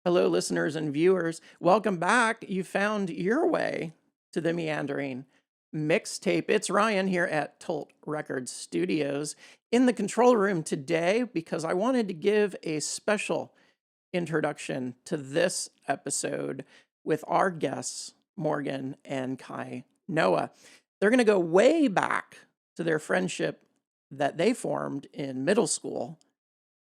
Hello, listeners and viewers. Welcome back. You found your way to the Meandering Mixtape. It's Ryan here at Tolt Records Studios in the control room today because I wanted to give a special introduction to this episode with our guests, Morgan and Kainoa. They're going to go way back to their friendship that they formed in middle school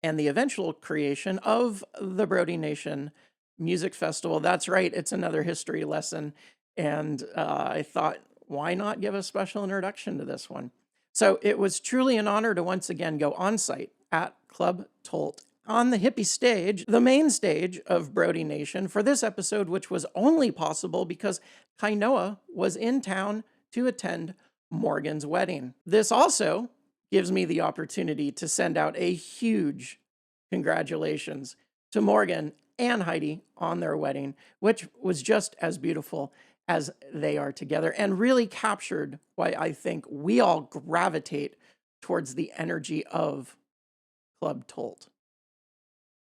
and the eventual creation of the BrodieNation Music Festival. That's right, it's another history lesson. And I thought, why not give a special introduction to this one? So it was truly an honor to once again go on site at Club Tolt on the hippie stage, the main stage of BrodieNation, for this episode, which was only possible because Kainoa was in town to attend Morgan's wedding. This also gives me the opportunity to send out a huge congratulations to Morgan and Heidi on their wedding, which was just as beautiful as they are together and really captured why I think we all gravitate towards the energy of Club Tolt.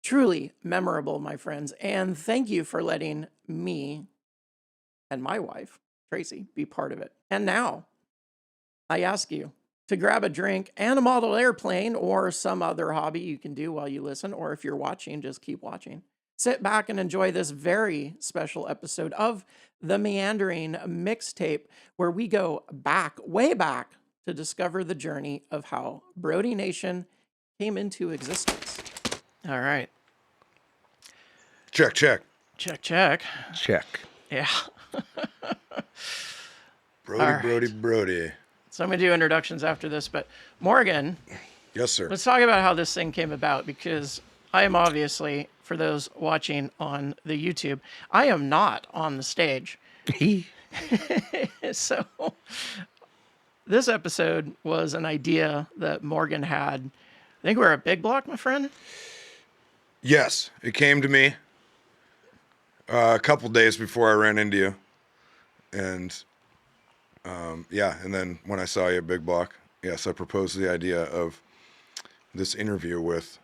Truly memorable, my friends, and thank you for letting me and my wife, Tracy, be part of it. And now, I ask you to grab a drink and a model airplane or some other hobby you can do while you listen, or if you're watching, just keep watching. Sit back and enjoy this very special episode of the Meandering Mixtape, where we go back, way back, to discover the journey of how BrodieNation came into existence. All right. Check. Check. Check. Yeah. Brody. So I'm going to do introductions after this, but Morgan. Yes, sir. Let's talk about how this thing came about, because I am obviously, for those watching on the YouTube, I am not on the stage. So this episode was an idea that Morgan had. I think we're at Big Block, my friend. Yes, it came to me a couple days before I ran into you. And and then when I saw you at Big Block, yes, I proposed the idea of this interview with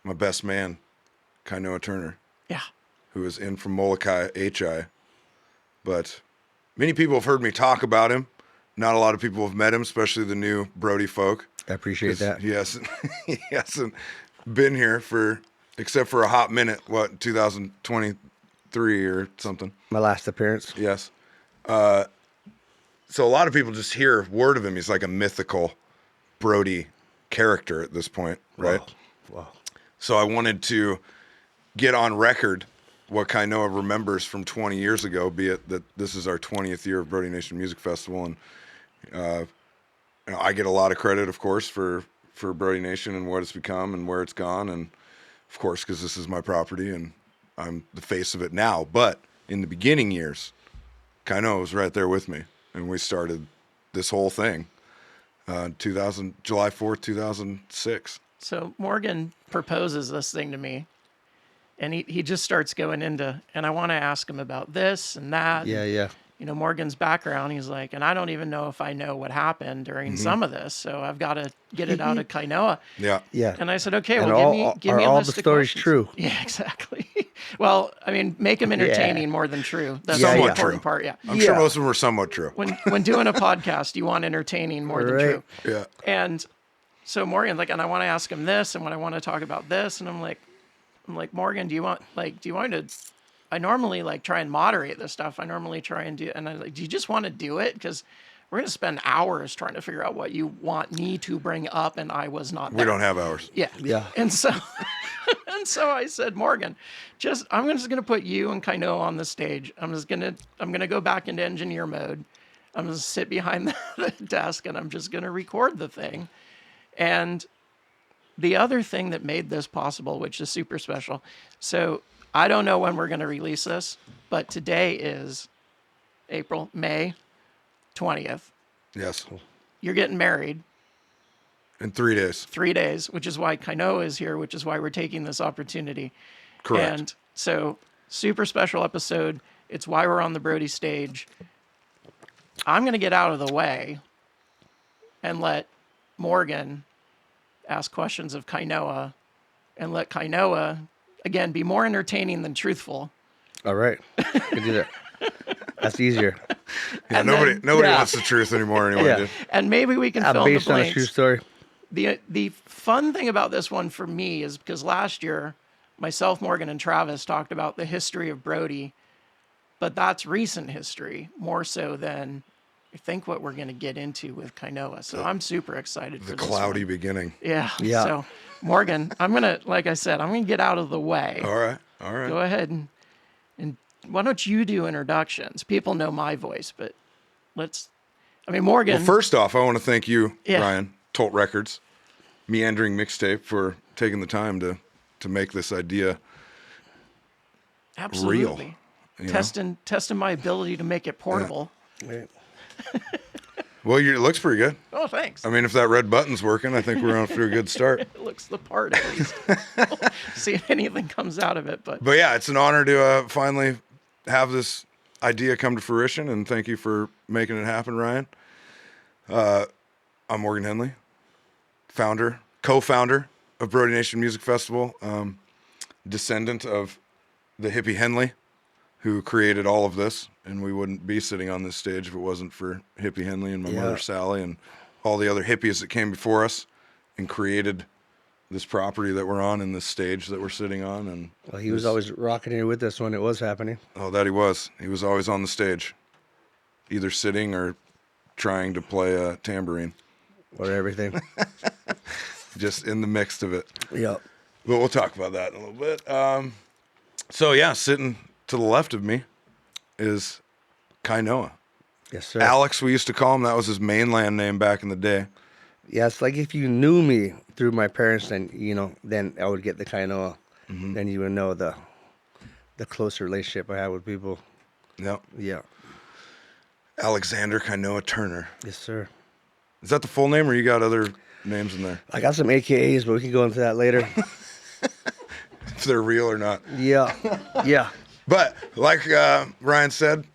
my best man, Kainoa Turner. Yeah. Who is in from Molokai, HI. But many people have heard me talk about him. Not a lot of people have met him, especially the new Brody folk. I appreciate that. He hasn't been here except for a hot minute, 2023 or something. My last appearance. Yes. So a lot of people just hear word of him. He's like a mythical Brody character at this point, right? Wow. So I wanted to get on record what Kainoa remembers from 20 years ago, be it that this is our 20th year of BrodieNation Music Festival. And I get a lot of credit, of course, for BrodieNation and what it's become and where it's gone. And, of course, because this is my property and I'm the face of it now. But in the beginning years, Kainoa was right there with me. And we started this whole thing July 4th, 2006. So Morgan proposes this thing to me, and he just starts going into, and I want to ask him about this and that. Yeah. You know, Morgan's background, he's like, and I don't even know if I know what happened during some of this, so I've got to get it out of Kainoa. Yeah. And I said, okay, and well, give me a all list the of stories questions. true? Yeah, exactly. Well, I mean, make them entertaining more than true. That's the Somewhat important true. part, yeah. I'm sure most of them were somewhat true. When doing a podcast, you want entertaining more than true. Yeah. And so Morgan's like, and I want to ask him this, and when I want to talk about this, and I'm like, Morgan, do you want me to? I normally try and moderate this stuff. I normally try and do, and I'm like, do you just want to do it? Because we're going to spend hours trying to figure out what you want me to bring up, and I was not there. We don't have hours. Yeah. And so, I said, Morgan, I'm just going to put you and Kainoa on the stage. I'm going to go back into engineer mode. I'm going to sit behind the desk, and I'm just going to record the thing. And the other thing that made this possible, which is super special. So I don't know when we're going to release this, but today is May 20th. Yes. You're getting married. In 3 days. 3 days, which is why Kainoa is here, which is why we're taking this opportunity. Correct. And so, super special episode. It's why we're on the Brody stage. I'm going to get out of the way and let Morgan ask questions of Kainoa and let Kainoa again, be more entertaining than truthful. All right. Can do that. That's easier. Yeah, And nobody then- wants the truth anymore anyway, Yeah. dude. And maybe we can fill in the Based on a true blanks. story. The fun thing about this one for me is because last year, myself, Morgan, and Travis talked about the history of Brodie, but that's recent history more so than I think what we're going to get into with Kainoa. So I'm super excited for The this cloudy one. beginning. Yeah. Yeah. So Morgan, I'm going to, like I said, I'm going to get out of the way. All right. Go ahead and why don't you do introductions? People know my voice, but Morgan. Well, first off, I want to thank you, Yeah. Ryan, Tolt Records, Meandering Mixtape, for taking the time to make this idea Absolutely. real. you know? Testing my ability to make it portable. Right. Well, it looks pretty good. Oh, thanks. I mean, if that red button's working, I think we're on to a good start. It looks the part at least. See if anything comes out of it, but But yeah, it's an honor to finally have this idea come to fruition, and thank you for making it happen, Ryan. I'm Morgan Henley, co-founder of BrodieNation Music Festival, descendant of the hippie Henley, who created all of this, and we wouldn't be sitting on this stage if it wasn't for hippie Henley and my mother Sally and all the other hippies that came before us and created this property that we're on and this stage that we're sitting on. And Well, he was always rocking here with us when it was happening. oh, that he was always on the stage, either sitting or trying to play a tambourine, Or everything. just in the mix of it. Yeah. But we'll talk about that in a little bit. So yeah, sitting to the left of me is Kainoa. Yes, sir. Alex, we used to call him. That was his mainland name back in the day. Yeah, it's like if you knew me through my parents, then I would get the Kainoa. Then you would know the close relationship I have with people. Yep. Yeah. Alexander Kainoa Turner. Yes, sir. Is that the full name, or you got other names in there? I got some AKAs, but we can go into that later. If they're real or not. Yeah. Yeah. But like Ryan said,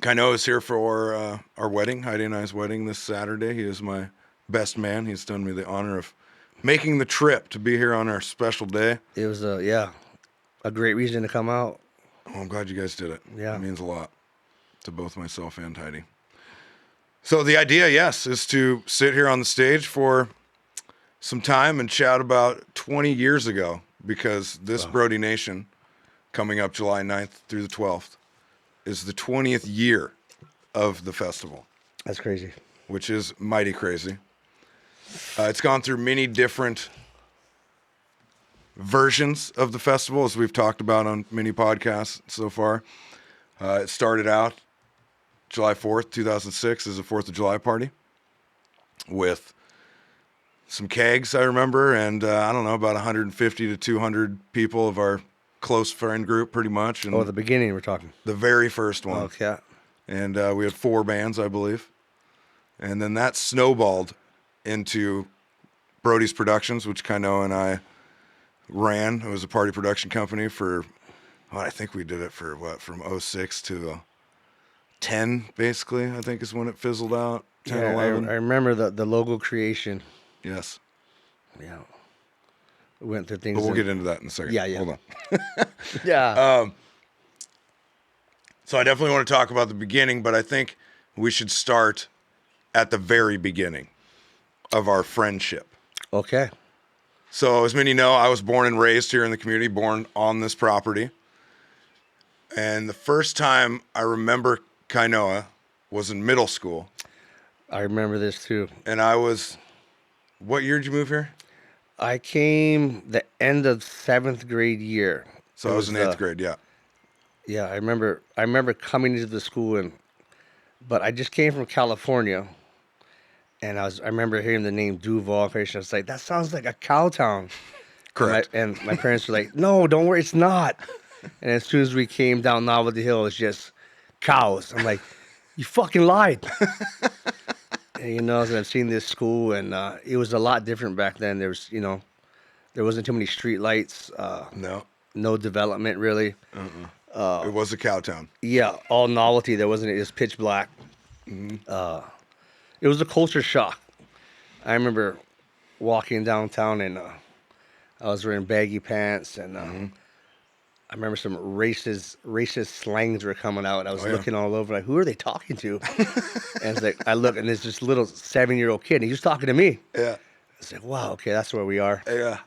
Kainoa is here for our wedding, Heidi and I's wedding this Saturday. He is my best man. He's done me the honor of making the trip to be here on our special day. It was a great reason to come out. Oh, I'm glad you guys did it. Yeah. It means a lot to both myself and Heidi. So the idea, yes, is to sit here on the stage for some time and chat about 20 years ago, because this BrodieNation, coming up July 9th through the 12th, is the 20th year of the festival, That's crazy. which is mighty crazy. It's gone through many different versions of the festival, as we've talked about on many podcasts so far. It started out July 4th, 2006, as a 4th of July party with some kegs, I remember, and I don't know, about 150 to 200 people of our close friend group, pretty much. And Oh, the beginning we're talking. the very first one. Okay. And we had 4 bands, I believe. And then that snowballed into Brodie's Productions, which Kainoa and I ran. It was a party production company for, I think we did it for from 06 to 10, basically, I think is when it fizzled out. 10, Yeah, 11. I remember the logo creation. Yes. Yeah. We went through things. But we'll and- get into that in a second. Yeah, yeah. Hold on. Yeah. So I definitely want to talk about the beginning, but I think we should start at the very beginning of our friendship. Okay. So as many know, I was born and raised here in the community, born on this property. And the first time I remember Kainoa was in middle school. I remember this too. And I was, what year did you move here? I came the end of 7th grade year. So It I was in 8th the- grade, yeah. Yeah, I remember coming into the school, but I just came from California, and I remember hearing the name Duval. I was like, that sounds like a cow town. Correct. And my parents were like, no, don't worry, it's not. And as soon as we came down Novelty Hill, it's just cows. I'm like, you fucking lied. And, so I've seen this school, and it was a lot different back then. There was, there wasn't too many street lights, no development really. It was a cow town. Yeah, all novelty. There wasn't. It was pitch black. It was a culture shock. I remember walking downtown, and I was wearing baggy pants, and I remember some racist slangs were coming out. I was looking all over, like, who are they talking to? And it's like, I look, and there's this little 7-year-old kid, and he's just talking to me. Yeah. It's like, wow, okay, that's where we are. Yeah.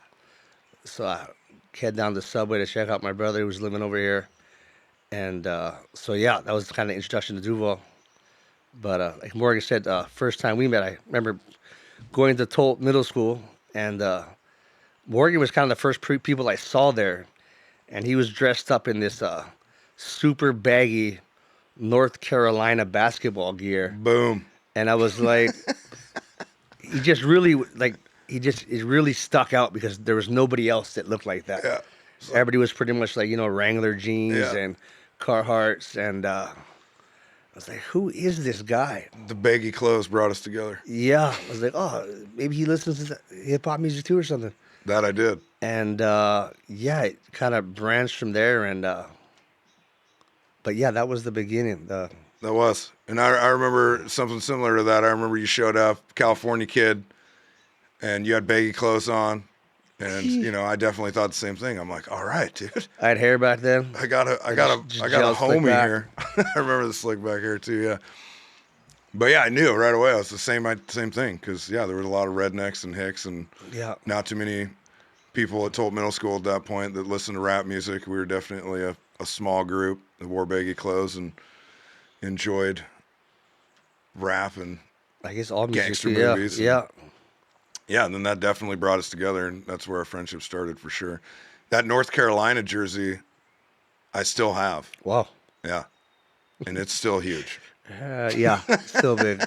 So I head down to the subway to check out my brother who was living over here. And so, yeah, that was kind of introduction to Duval. But like Morgan said, first time we met, I remember going to Tolt Middle School, and Morgan was kind of the first people I saw there. And he was dressed up in this super baggy North Carolina basketball gear. Boom. And I was like, he just really, like, it really stuck out because there was nobody else that looked like that. Yeah. Everybody was pretty much like, Wrangler jeans and Carhartts. And I was like, who is this guy? The baggy clothes brought us together. Yeah. I was like, oh, maybe he listens to hip-hop music too or something. That I did. And yeah, it kind of branched from there. And but yeah, that was the beginning. That was. And I remember something similar to that. I remember you showed up, California kid, and you had baggy clothes on. And I definitely thought the same thing. I'm like, all right, dude. I had hair back then. I got a homie here. I remember the slick back here too, yeah. But yeah, I knew right away. It was the same thing because there was a lot of rednecks and hicks and not too many people at Tolt Middle School at that point that listened to rap music. We were definitely a small group that wore baggy clothes and enjoyed rap and I guess all music gangster too, movies. Yeah. And then that definitely brought us together, and that's where our friendship started for sure. That North Carolina jersey, I still have. Wow. Yeah, and it's still huge. Yeah, still big.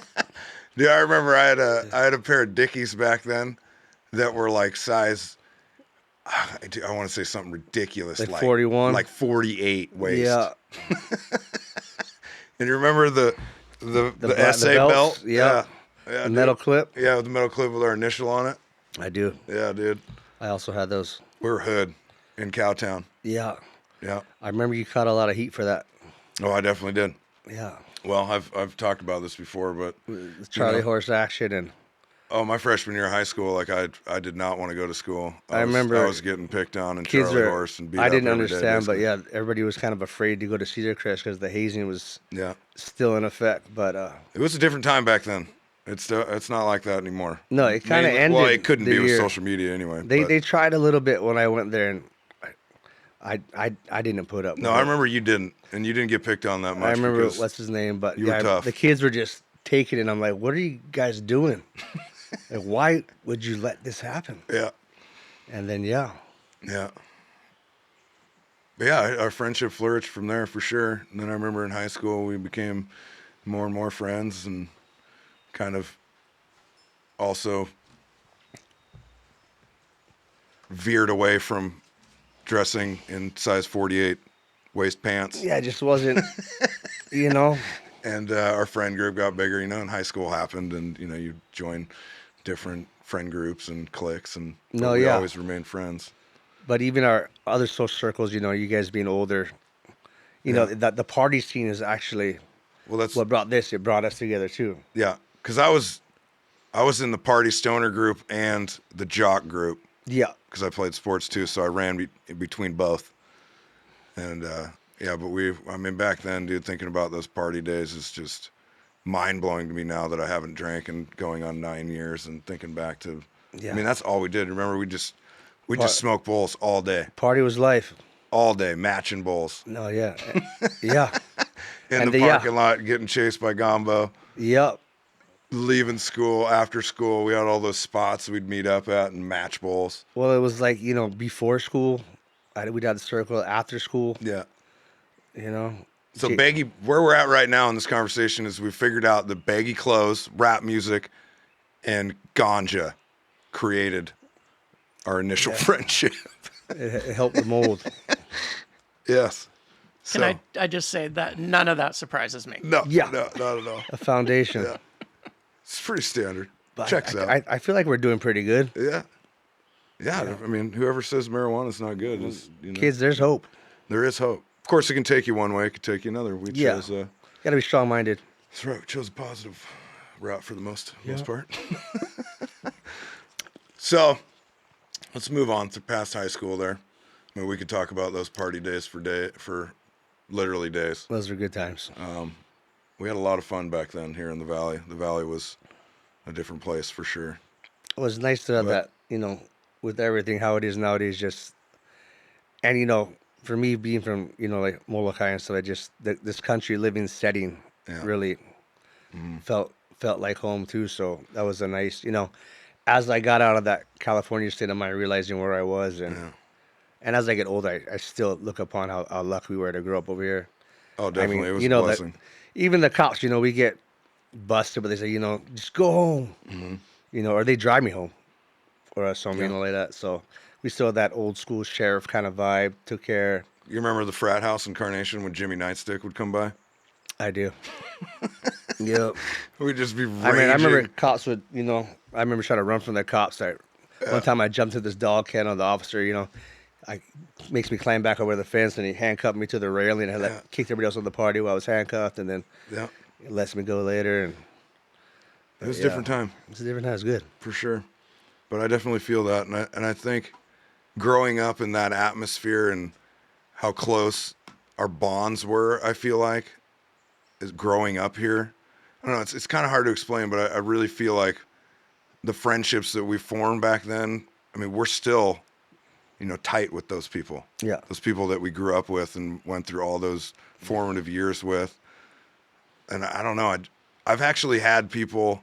Yeah, I remember I had a pair of Dickies back then that were like size. I want to say something ridiculous, like 41, like 48 waist. Yeah. And you remember the SA belt? Yeah. Yeah, the metal clip? Yeah, with the metal clip with our initial on it. I do. Yeah, dude. I also had those. We were hood in Cowtown. Yeah. Yeah. I remember you caught a lot of heat for that. Oh, I definitely did. Yeah. Well, I've talked about this before, but Charlie horse action and my freshman year of high school, like I did not want to go to school. I remember I was getting picked on and kids Charlie horse and beat I up didn't every day, understand, but basically. everybody was kind of afraid to go to Cedar Crest because the hazing was Yeah. still in effect. But It was a different time back then. It's not like that anymore. No, it kind of ended. Well, it couldn't the be with year. social media anyway. They tried a little bit when I went there, and I didn't put up. No, with I it. remember you didn't, and you didn't get picked on that much. I remember because what's his name, but you were tough. the kids were just taking it. And I'm like, what are you guys doing? Like, why would you let this happen? Yeah. And then yeah. But yeah, our friendship flourished from there for sure. And then I remember in high school we became more and more friends, and kind of also veered away from dressing in size 48 waist pants. Yeah, it just wasn't, And our friend group got bigger, and high school happened, and, you join different friend groups and cliques, and we always remained friends. But even our other social circles, you guys being older, that the party scene is actually that's what brought this. It brought us together too. Yeah, because I was in the party stoner group and the jock group. Yeah. Because I played sports too, so I ran between both. And but back then, dude, thinking about those party days is just mind blowing to me now that I haven't drank in going on 9 years, and thinking back to, that's all we did. Remember, we just smoked bowls all day. Party was life. All day, matching bowls. No, yeah. Yeah. In the parking lot, getting chased by Gombo. Yep. Leaving school, after school, we had all those spots we'd meet up at and match bowls. Well, it was like, before school, we'd have the circle. After school, Yeah. So baggy, where we're at right now in this conversation is we figured out that baggy clothes, rap music, and ganja created our initial friendship. it helped the mold. Yes. Can I just say that none of that surprises me? No, Yeah. no, not at all. A foundation. Yeah. It's pretty standard. But Checks out. I feel like we're doing pretty good. Yeah. Yeah. Whoever says marijuana is not good is, Kids, there's hope. there is hope. Of course, it can take you one way. It can take you another. We chose, Got to be strong-minded. that's right. We chose a positive route for the most part. So, let's move on to past high school there. I mean, we could talk about those party days for literally days. Those are good times. We had a lot of fun back then here in the Valley. The Valley was a different place for sure. It was nice to have But- that, with everything how it is nowadays. Just and for me being from like Molokai and stuff, this country living setting Yeah. really felt like home too. So that was a nice, as I got out of that California state of mind, realizing where I was, and as I get older, I still look upon how lucky we were to grow up over here. Oh, definitely, it was a that blessing. even the cops, we get busted, but they say, just go home, or they drive me home, or something like that. So we still had that old school sheriff kind of vibe. Took care. You remember the frat house in Carnation when Jimmy Nightstick would come by? I do. Yep. We'd just be raging. I remember cops would, I remember trying to run from the cops. One time I jumped to this dog kennel, on the officer, makes me climb back over the fence, and he handcuffed me to the railing, and I kicked everybody else on the party while I was handcuffed, and then he lets me go later. And it was a different time. It was a different time. It was good. For sure. But I definitely feel that, and I think growing up in that atmosphere and how close our bonds were, I feel like, is growing up here. I don't know, it's kind of hard to explain, but I really feel like the friendships that we formed back then, I mean, we're still, tight with those people. Yeah. Those people that we grew up with and went through all those formative years with. And I don't know, I've actually had people,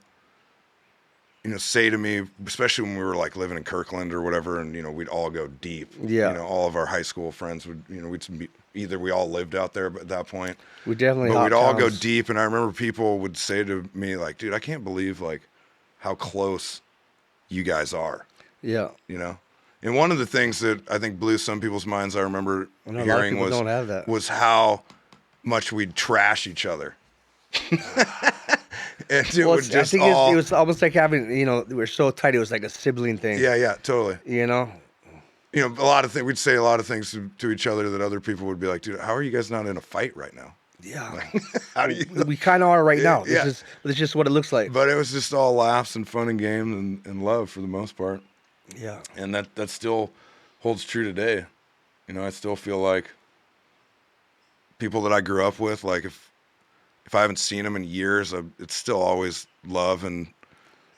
say to me, especially when we were like living in Kirkland or whatever, and, we'd all go deep. Yeah. All of our high school friends would, we'd be, either we all lived out there at that point. We definitely. But hot we'd all go towns. deep, and I remember people would say to me, like, dude, I can't believe, like, how close you guys are, Yeah. And one of the things that I think blew some people's minds, I remember I know a lot of hearing people don't have that. was how much we'd trash each other. And it would just I think it was almost like having, we were so tight. It was like a sibling thing. Yeah, totally. You A lot of things, we'd say a lot of things to each other that other people would be like, dude, how are you guys not in a fight right now? Yeah. How do you? We kind of are right now. Yeah. It's just what it looks like. But it was just all laughs and fun and games and love for the most part. Yeah. And that still holds true today. I still feel like people that I grew up with, like if I haven't seen them in years, it's still always love and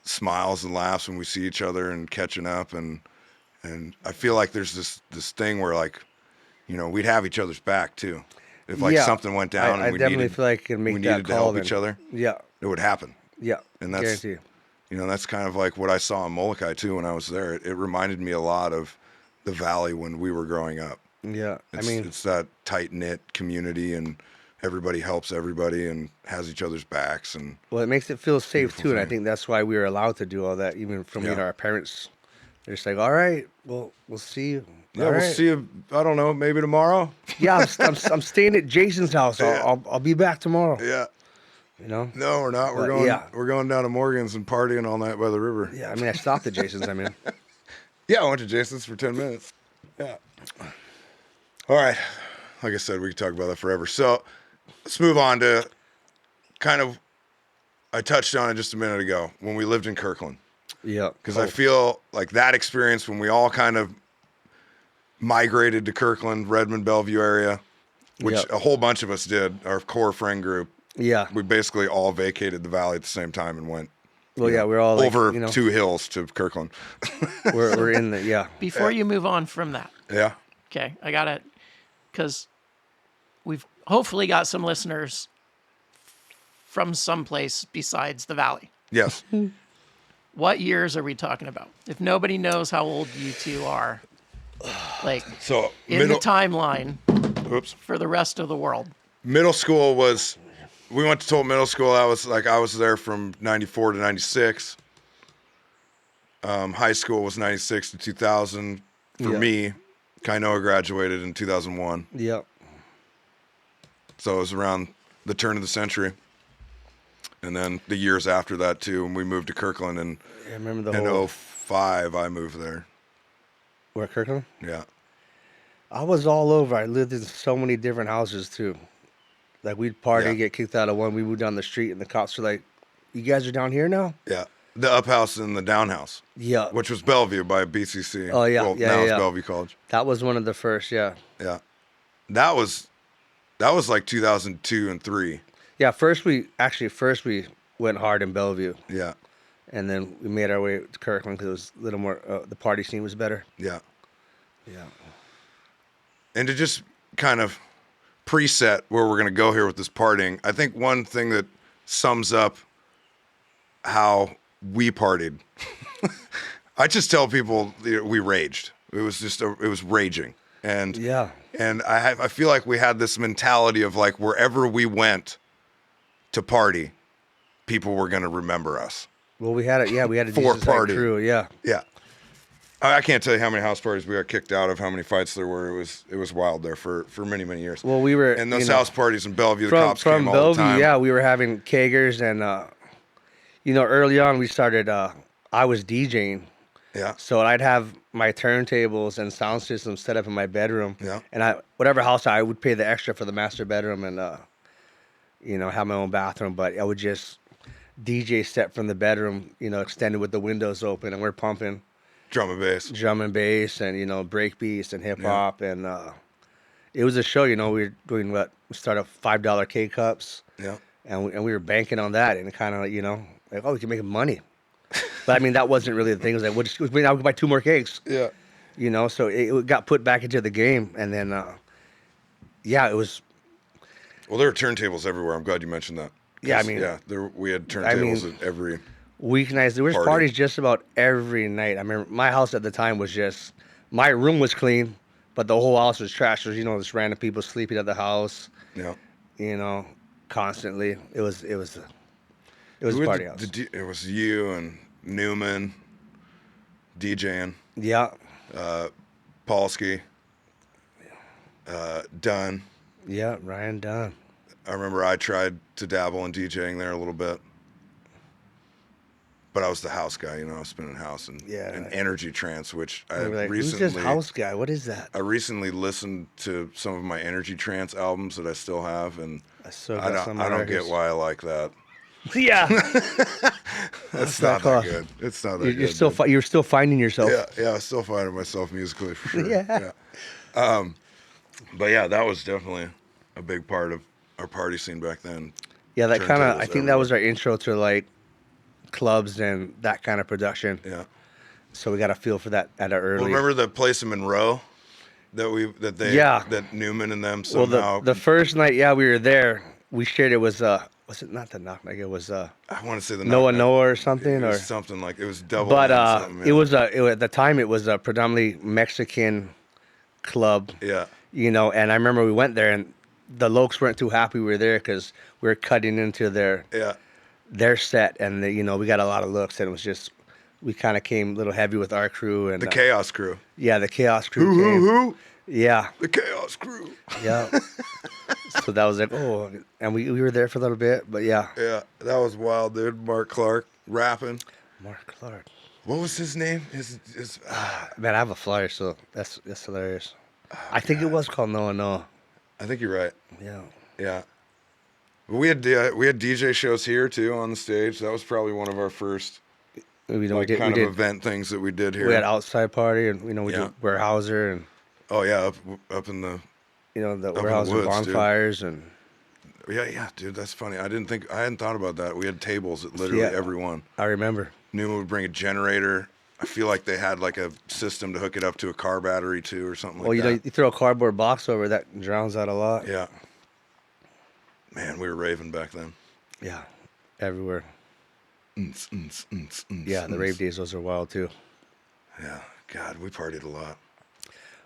smiles and laughs when we see each other and catching up. And I feel like there's this thing where, like, we'd have each other's back too. If like something went down I and we definitely needed, feel like I can make we that needed to call help then. each other, Yeah. it would happen. Yeah. And that's, guarantee. that's kind of like what I saw in Molokai too when I was there. It reminded me a lot of the Valley when we were growing up. Yeah. It's that tight knit community, and everybody helps everybody and has each other's backs. And well, it makes it feel safe Beautiful too, and I thing. think that's why we were allowed to do all that, even from our parents. They're just like, all right, well, we'll see you. yeah, All we'll right. see you. I don't know, maybe tomorrow. Yeah, I'm staying at Jason's house. I'll be back tomorrow. Yeah. No, we're not. But, We're going down to Morgan's and partying all night by the river. Yeah, I stopped at Jason's. Yeah, I went to Jason's for 10 minutes. Yeah. All right. Like I said, we could talk about that forever. So let's move on to kind of, I touched on it just a minute ago when we lived in Kirkland. Yeah. Because I feel like that experience when we all kind of migrated to Kirkland, Redmond, Bellevue area, which a whole bunch of us did, our core friend group. Yeah. We basically all vacated the Valley at the same time and went Well, yeah, we're all like, over 2 hills to Kirkland. we're in the Before you move on from that, Yeah. okay, I got it, because we've hopefully got some listeners from someplace besides the Valley. Yes. What years are we talking about? If nobody knows how old you two are, like So in the timeline oops. for the rest of the world. Middle school was, we went to Tolt Middle School. I was there from 94 to 96. High school was 96 to 2000. For me, Kainoa graduated in 2001. Yep. So it was around the turn of the century. And then the years after that too, when we moved to Kirkland and I remember the in whole 05, I moved there. where Kirkland. Yeah. I was all over. I lived in so many different houses too. Like we'd party, Yeah. get kicked out of one. We moved down the street, and the cops were like, "You guys are down here now?" Yeah. The up house and the down house. Yeah. Which was Bellevue by BCC. Oh, yeah, Well, yeah, now it's yeah. Bellevue College. That was one of the first, yeah. Yeah. That was like 2002 and 3. Yeah, first we went hard in Bellevue. Yeah. And then we made our way to Kirkland because it was a little more, the party scene was better. Yeah. Yeah. And to just kind of preset where we're going to go here with this partying, I think one thing that sums up how we partied, I just tell people we raged. It was just, it was raging. And yeah. And I feel like we had this mentality of like wherever we went to party, people were going to remember us. Well, we had a For decent party. crew, yeah. Yeah. I can't tell you how many house parties we got kicked out of, how many fights there were. It was wild there for many, many years. Well, we were and those house parties in Bellevue, the cops from came all Bellevue, the time. yeah, we were having kegers and early on we started I was DJing. Yeah. So I'd have my turntables and sound system set up in my bedroom. Yeah. And whatever house I would pay the extra for the master bedroom and have my own bathroom, but I would just DJ set from the bedroom, extended with the windows open, and we're pumping Drum and bass and break beats and hip hop. And it was a show. We were doing we started $5 K cups. Yeah. And we were banking on that, and kind of like, oh, we can make money. But I mean, that wasn't really the thing. It was like, I would buy 2 more cakes. Yeah. So it got put back into the game, and then it was. Well, there were turntables everywhere. I'm glad you mentioned that. Yeah, I mean, we had turntables at every weeknights. There was party. Parties just about every night. I remember my house at the time was just, my room was clean, but the whole house was trash. There's just random people sleeping at the house. Yeah. Constantly. It was a party house. It was you and Newman DJing. Yeah. Polsky. Dunn. Yeah, Ryan Dunn. I remember I tried to dabble in DJing there a little bit. But I was the house guy, I was spinning house and energy trance, which I recently... Who's this house guy? What is that? I recently listened to some of my energy trance albums that I still have, and I don't get why I like that. Yeah. That's not that good. It's not that good. You're still finding yourself. Yeah, I'm still finding myself musically for sure. Yeah. But yeah, that was definitely a big part of our party scene back then. Yeah, I think that was our intro to like clubs and that kind of production. Yeah. So we got a feel for that at our early. Well, remember the place in Monroe that Newman and them somehow. Well, the first night, we were there. We shared. It was it not the Knock Knock? It was I want to say the Noah or something, or something like it was double. But it was at the time it was a predominantly Mexican club. Yeah. And I remember we went there and the Lokes weren't too happy we were there because we were cutting into their set, and we got a lot of looks, and it was just we kind of came a little heavy with our crew and the Chaos Crew. Yeah, the Chaos Crew. Who? Yeah. The Chaos Crew. Yeah. So that was like, and we were there for a little bit, but yeah. Yeah, that was wild, dude. Mark Clark rapping. Mark Clark. What was his name? Man, I have a flyer, so that's hilarious. I think it was called No. I think you're right. Yeah. Yeah. We had DJ shows here too on the stage. That was probably one of our first event things that we did here. We had outside party, and we did Warehouser and. Oh yeah, up in the. The Warehouser bonfires, dude. And. Yeah, dude, that's funny. I hadn't thought about that. We had tables at literally every one. I remember. Newman would bring a generator. I feel like they had like a system to hook it up to a car battery too, or something like that. Well, you throw a cardboard box over that drowns out a lot. Yeah. Man, we were raving back then. Yeah, everywhere. Yeah, the rave days, those are wild too. Yeah, God, we partied a lot.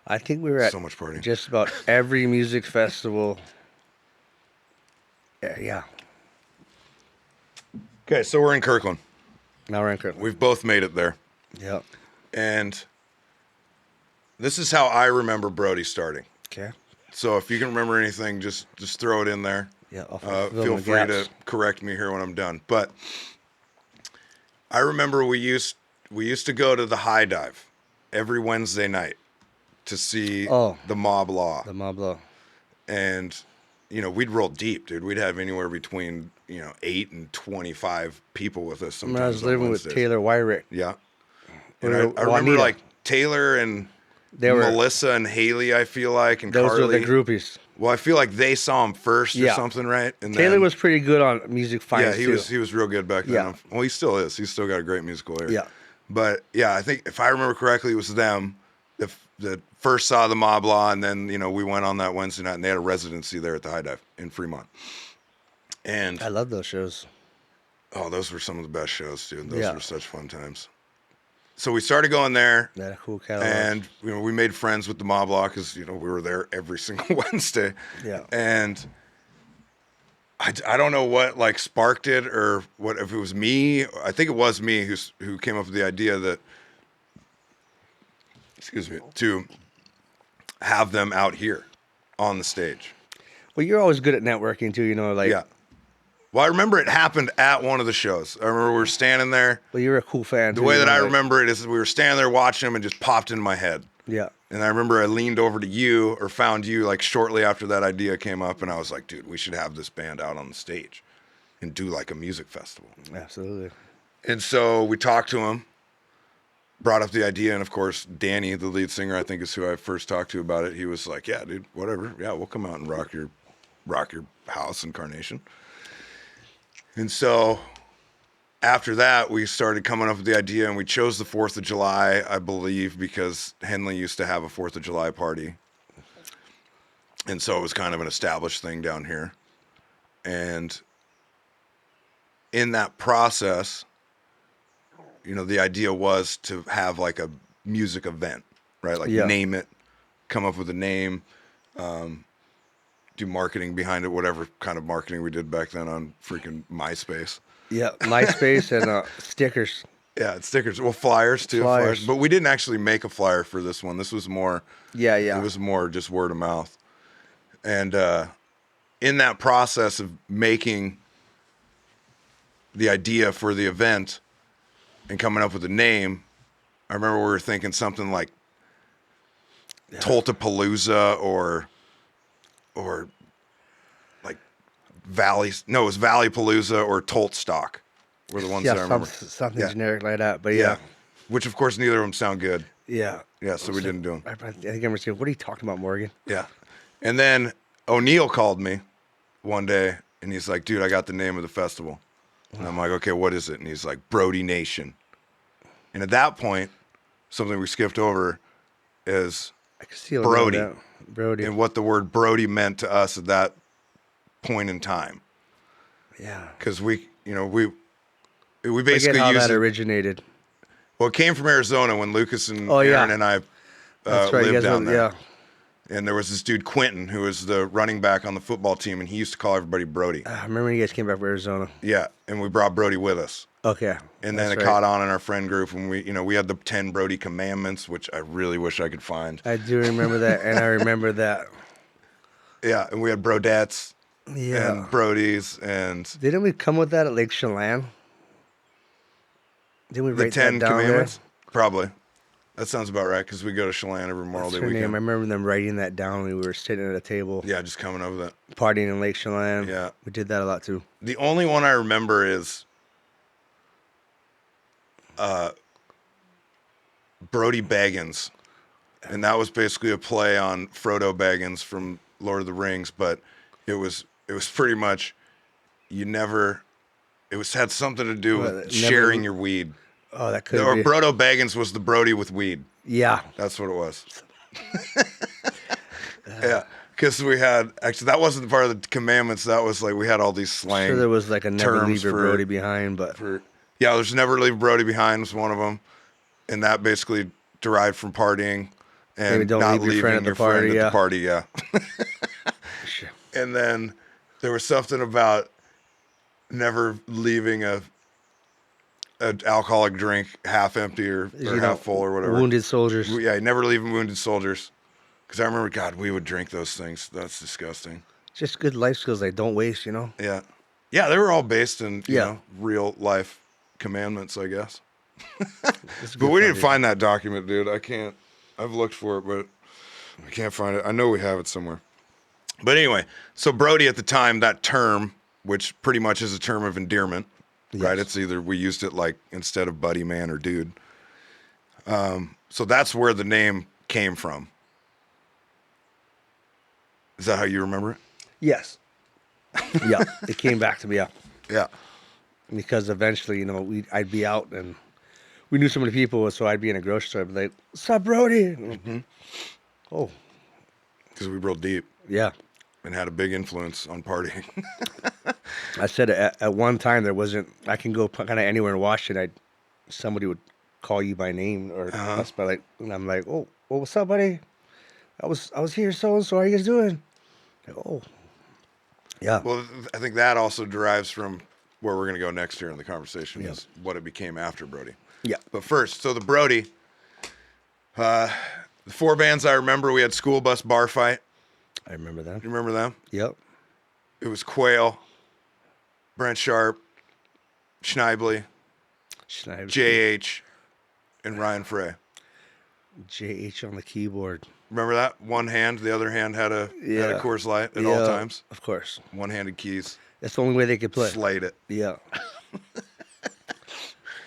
I think we were at so much partying. Just about every music festival. Yeah. Okay, so we're in Kirkland. Now we're in Kirkland. We've both made it there. Yep. And this is how I remember Brodie starting. Okay. So if you can remember anything, just throw it in there. Yeah. Feel free to correct me here when I'm done. But I remember we used to go to the High Dive every Wednesday night to see the Mob Law. The Mob Law. And we'd roll deep, dude. We'd have anywhere between 8 and 25 people with us When sometimes. I was living with Wednesdays. Taylor Wyrick. Yeah. And Or I remember Juanita. like Taylor and Melissa and Haley, I feel like, and Those Carly. are the groupies. Well, I feel like they saw him first or Yeah. something, right? And Taylor then, was pretty good on music finds he too. was real good back then. Yeah. Well, he still is. He's still got a great musical ear. Yeah. But yeah, I think if I remember correctly, it was them that first saw the Mob Law, and then we went on that Wednesday night, and they had a residency there at the High Dive in Fremont. And I love those shows. oh, those were some of the best shows, dude. Those Yeah. were such fun times. So we started going there. They had a cool catalog. And we made friends with the Mob Law because we were there every single Wednesday. Yeah. And I don't know what like sparked it or what, if it was me. I think it was me who came up with the idea that, to have them out here on the stage. Well, you're always good at networking too, like. Yeah. Well, I remember it happened at one of the shows. I remember we were standing there. Well, you're a cool fan. The way that I remember it is we were standing there watching them and just popped into my head. Yeah. And I remember I leaned over to you or found you like shortly after that idea came up, and I was like, dude, we should have this band out on the stage and do like a music festival. Absolutely. And so we talked to him, brought up the idea, and of course, Danny, the lead singer, I think is who I first talked to about it. He was like, yeah, dude, whatever. Yeah, we'll come out and rock your house in Carnation. And so after that, we started coming up with the idea, and we chose the 4th of July, I believe, because Henley used to have a 4th of July party. And so it was kind of an established thing down here. And in that process, the idea was to have like a music event, right? Like name it, come up with a name, do marketing behind it, whatever kind of marketing we did back then on freaking MySpace. Yeah, MySpace and stickers. Yeah, stickers. Well, flyers too. Flyers. But we didn't actually make a flyer for this one. This was more. Yeah. It was more just word of mouth. And in that process of making the idea for the event and coming up with a name, I remember we were thinking something like Toltapalooza or like Valley. No, it was Valleypalooza or Toltstock were the ones that I remember. Something generic like that. But yeah. Which of course neither of them sound good. Yeah. Yeah, so we didn't do them. I think I remember saying, "What are you talking about, Morgan?" Yeah. And then O'Neill called me one day and he's like, dude, I got the name of the festival. And I'm like, okay, what is it? And he's like, BrodieNation. And at that point, something we skipped over is I can see Brody. Brody. And what the word Brody meant to us at that point in time. Yeah. Because we basically Forget how used that it. originated. Well, it came from Arizona when Lucas and Oh, yeah. Aaron and I That's right. You lived guys down were- there. Yeah. And there was this dude, Quentin, who was the running back on the football team, and he used to call everybody Brody. I remember when you guys came back from Arizona. Yeah, and we brought Brody with us. Okay. And then it caught on in our friend group, and we had the 10 Brody commandments, which I really wish I could find. I do remember that, and I remember that. Yeah, and we had Brodettes Yeah. and Brodies, and Didn't we come with that at Lake Chelan? Didn't we the write 10 that down commandments? Probably. That sounds about right, because we go to Chelan every Memorial there? Day That's her name. I weekend. remember them writing that down when we were sitting at a table, Yeah, just coming up with it. partying in Lake Chelan. Yeah. We did that a lot too. The only one I remember is Brody Baggins. And that was basically a play on Frodo Baggins from Lord of the Rings, but it was pretty much had something to do with sharing your weed. Oh, that could Or be. Frodo Baggins was the Brody with weed. Yeah. That's what it was. Yeah. Because we had, actually, that wasn't part of the commandments. That was like, we had all these slang. Sure, there was like a never terms leave your for- Brody behind, but Yeah, there's never leave Brody behind was one of them. And that basically derived from partying and Maybe don't not leave your leaving friend at the your friend party, at yeah. the party. Yeah. Sure. And then there was something about never leaving an alcoholic drink half empty or half full or whatever. Wounded soldiers. Yeah, never leaving wounded soldiers. Because I remember, God, we would drink those things. That's disgusting. Just good life skills they don't waste, you know? Yeah. Yeah, they were all based in, you Yeah. know, real life commandments, I guess. It's a But good we didn't foundation. find that document, dude. I've looked for it, but I can't find it. I know we have it somewhere. But anyway, so Brody at the time, that term, which pretty much is a term of endearment, right? It's either we used it like instead of buddy, man, or dude. So that's where the name came from. Is that how you remember it? Yes. Yeah, it came back to me. Yeah, Yeah. because eventually, you know, I'd be out and we knew so many people, so I'd be in a grocery store, I'd be like, "What's up, Brody?" Oh, Because we real deep yeah. and had a big influence on partying. I said at one time there wasn't. I can go kind of anywhere in Washington. Somebody would call you by name or us by like, and I'm like, "Oh, well, what's up, buddy? I was here, so and so. How you guys doing?" Like, oh, yeah. Well, I think that also derives from where we're going to go next year in the conversation Yeah. is what it became after Brody. Yeah. But first, so the Brody, the 4 bands I remember, we had School Bus Bar Fight. I remember that. You remember them? Yep. It was Quail, Brent Sharp, Schneibly, Schneider. JH, and Ryan Frey. JH on the keyboard. Remember that? One hand, the other hand had a Yeah. Coors Light at all times. Of course. One-handed keys. That's the only way they could play. Slayed it. Yeah.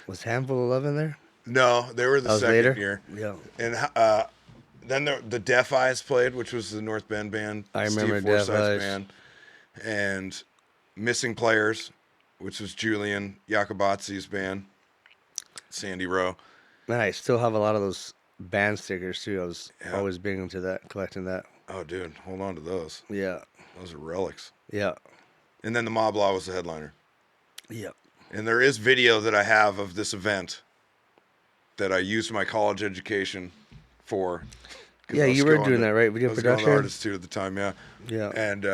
Was Handful of Love in there? No, they were the That was second later? year. Yeah. And then the Deaf Eyes played, which was the North Bend band. I remember Steve Deaf Forsythe's Eyes. band. And Missing Players, which was Julian Jacobatzi's band. Sandy Rowe. Man, I still have a lot of those band stickers too. I was Yeah. always big into that, collecting that. Oh, dude, hold on to those. Yeah. Those are relics. Yeah. And then the Mob Law was the headliner. Yeah. And there is video that I have of this event that I used my college education for. 'Cause Yeah, I was you were going doing to- that, right? Video I was going production? to Art Institute at the time, yeah. Yeah. And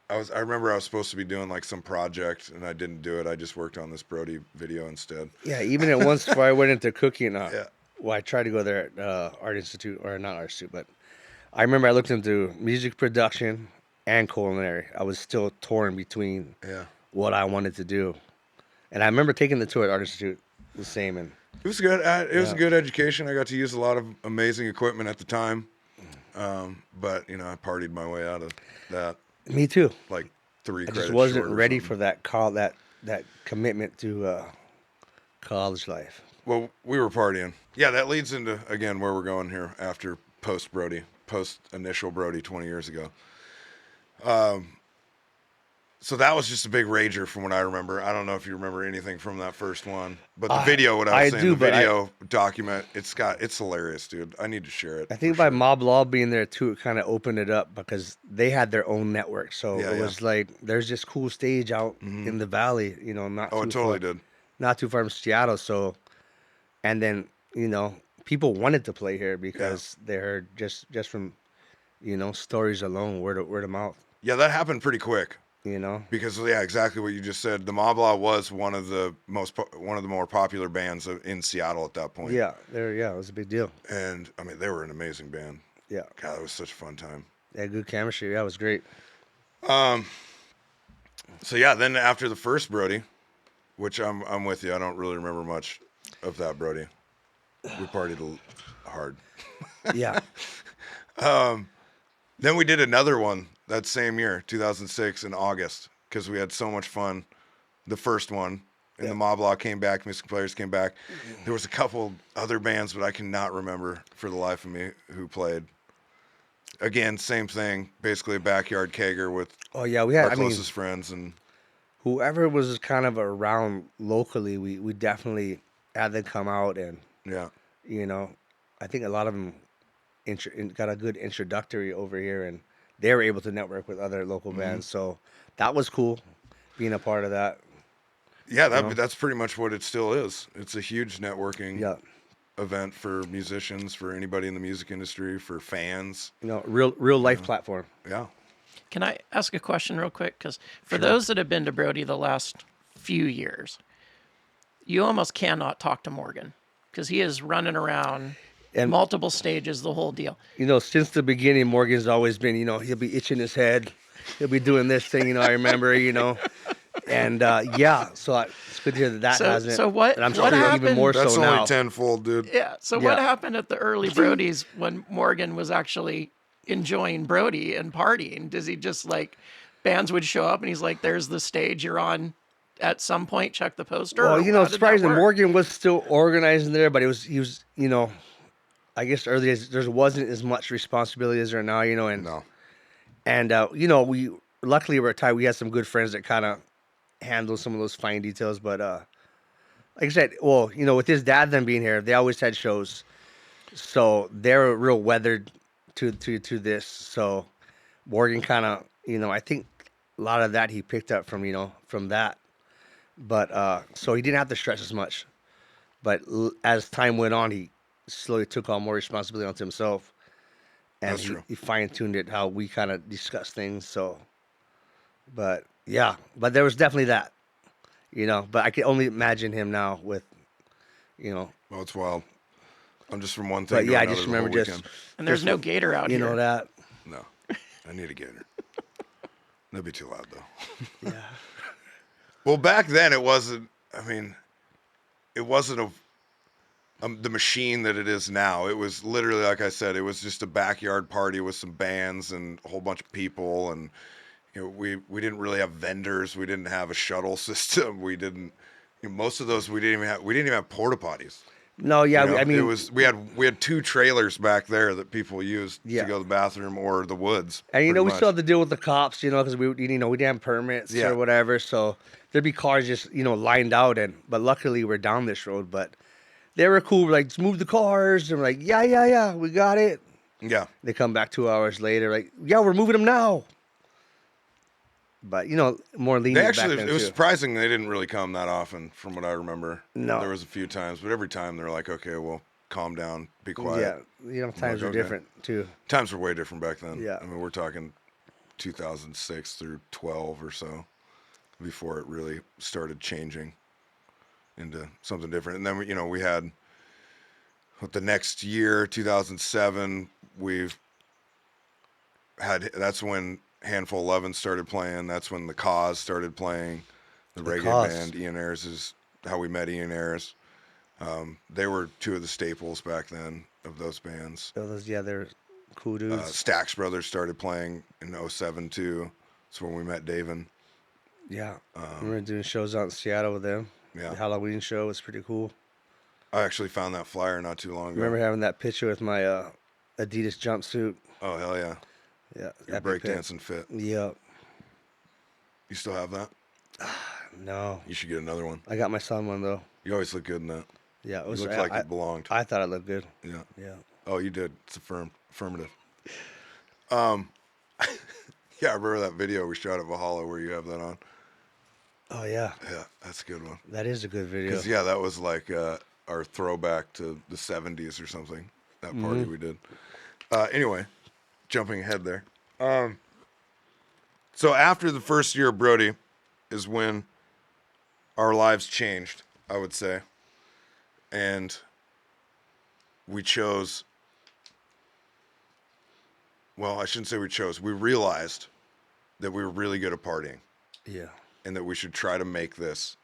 I remember I was supposed to be doing like some project and I didn't do it. I just worked on this Brody video instead. Yeah, even at once before I went into cooking, Yeah. well, I tried to go there at Art Institute, or not Art Institute, but I remember I looked into music production and culinary. I was still torn between Yeah. what I wanted to do. And I remember taking the tour at Art Institute, the same, and It was good. It was a Yeah. good education. I got to use a lot of amazing equipment at the time. But, you know, I partied my way out of that me too. like 3 I credits just wasn't short or ready something. for that commitment to college life. Well, we were partying. Yeah, that leads into, again, where we're going here after post-Brody, post-initial Brody 20 years ago. So that was just a big rager from what I remember. I don't know if you remember anything from that first one. But the video, what I was saying, do, the but video document, it's hilarious, dude. I need to share it. I think for by sure. Mob Law being there too, it kind of opened it up because they had their own network. So Yeah, it yeah. was like there's this cool stage out in the valley, you know, Oh, it totally did. not too far from Seattle. So, and then you know, people wanted to play here because they heard just from, you know, stories alone, word of mouth. Yeah, that happened pretty quick. You know, Because yeah, exactly what you just said. The Mob Law was one of the more popular bands in Seattle at that point. yeah, it was a big deal. And I mean, they were an amazing band. Yeah, God, it was such a fun time. they had good chemistry. Yeah, it was great. So yeah, then after the first Brody, which I'm with you. I don't really remember much of that Brody. We partied hard. Yeah, Then we did another one that same year, 2006 in August, because we had so much fun. The first one, and the Mob Law came back, Missing Players came back. There was a couple other bands, but I cannot remember for the life of me who played. Again, same thing, basically a backyard kegger with oh yeah, we had. our I mean, closest friends, and whoever was kind of around locally, we definitely had them come out, and yeah. you know, I think a lot of them got a good introductory over here, and they were able to network with other local bands. So that was cool, being a part of that. Yeah, that's pretty much what it still is. It's a huge networking Yeah, event for musicians, for anybody in the music industry, for fans. you know, real life platform. Yeah. Can I ask a question real quick? Because for those that have been to Brody the last few years, you almost cannot talk to Morgan because he is running around And- multiple stages, the whole deal. You know, since the beginning, Morgan's always been, you know, he'll be itching his head. He'll be doing this thing, you know, I remember, you know. And yeah, so it's good to hear that hasn't. So what- And I'm what sure even happened- more That's so only now. tenfold, dude. Yeah. So what Yeah. happened at the early Brodies when Morgan was actually enjoying Brody and partying? Does he just like bands would show up and he's like, "There's the stage you're on." At some point, check the poster. Well, or you know, how it's did that surprising. work? Morgan was still organizing there, but he was, you know, I guess earlier there wasn't as much responsibility as there now, you know, and No. you know, we luckily we're tight. We had some good friends that kind of handled some of those fine details, but like I said, well, you know, with his dad then being here, they always had shows, so they're real weathered to this. So Morgan kind of, you know, I think a lot of that he picked up from, you know, from that, but so he didn't have to stress as much. But as time went on, he slowly took on more responsibility onto himself, and That's true. he fine tuned it how we kind of discuss things. So, but yeah, but there was definitely that, you know. But I can only imagine him now with, you know. Well, it's wild. I'm just from one thing But to yeah, I another just the whole remember weekend. And there's no gator out you here. know that. No, I need a gator. That'd be too loud, though. Yeah. Well, back then it wasn't. I mean, it wasn't the machine that it is now. It was literally, like I said, it was just a backyard party with some bands and a whole bunch of people, and you know, we didn't really have vendors. We didn't have a shuttle system. We didn't. You know, most of those we didn't even have porta potties. No, yeah, You know, I mean, it was we had 2 trailers back there that people used Yeah. to go to the bathroom or the woods. and you know, we pretty still much. had to deal with the cops, you know, because we didn't have permits Yeah. or whatever. So there'd be cars just, you know, lined out, but luckily we're down this road. But they were cool. We're like, just move the cars, and we're like, yeah, we got it. Yeah. They come back 2 hours later, like, yeah, we're moving them now. But you know, more lenient They actually, back then it was too. surprising they didn't really come that often, from what I remember. No. There was a few times, but every time they're like, okay, well, calm down, be quiet. Yeah, you know, times like, are okay. different too. Times were way different back then. Yeah. I mean, we're talking 2006 through 12 or so before it really started changing into something different. And then, you know, we had the next year, 2007, that's when Handful 11 started playing. That's when the Cause started playing. The reggae Cause. band, Ian Ayres, is how we met Ian Ayres. They were 2 of the staples back then of those bands. So those, yeah, they're cool dudes. Stax Brothers started playing in 07 too. That's when we met Davin. Yeah, we were doing shows out in Seattle with them. Yeah. The Halloween show was pretty cool. I actually found that flyer not too long ago. Remember having that picture with my Adidas jumpsuit. Oh, hell yeah. Yeah, Your epic pic. breakdancing fit. Yep. You still have that? No, You should get another one. I got my son one though. You always look good in that. Yeah, it You was. looked like it belonged. I thought it looked good. Yeah. Yeah. Oh, you did. It's affirmative. Yeah, I remember that video we shot at Valhalla where you have that on. Oh yeah, Yeah, that's a good one. that is a good video. Because, yeah, that was like our throwback to the 70s or something, that party we did. Anyway, jumping ahead there. So after the first year of Brody is when our lives changed, I would say. And we chose, well, I shouldn't say we chose. We realized that we were really good at partying Yeah. and that we should try to make this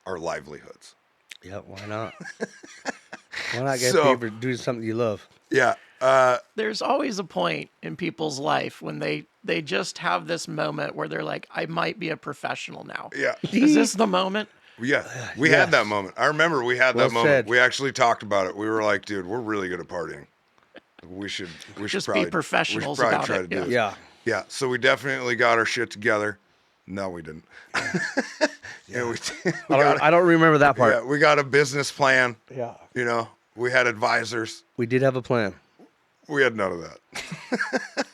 our livelihoods. Yeah. Why not? Why not get So- paid for doing something you love? Yeah. There's always a point in people's life when they just have this moment where they're like, I might be a professional now. Yeah. Is this the moment? Yeah. We Yes. had that moment. I remember we had Well that moment. said. We actually talked about it. We were like, dude, we're really good at partying. We should Just be probably, professionals we should probably about try it, to do yeah. this. Yeah. Yeah. So we definitely got our shit together. No, we didn't. Yeah, I don't remember that part. yeah, we got a business plan. Yeah. You know, we had advisors. We did have a plan. We had none of that.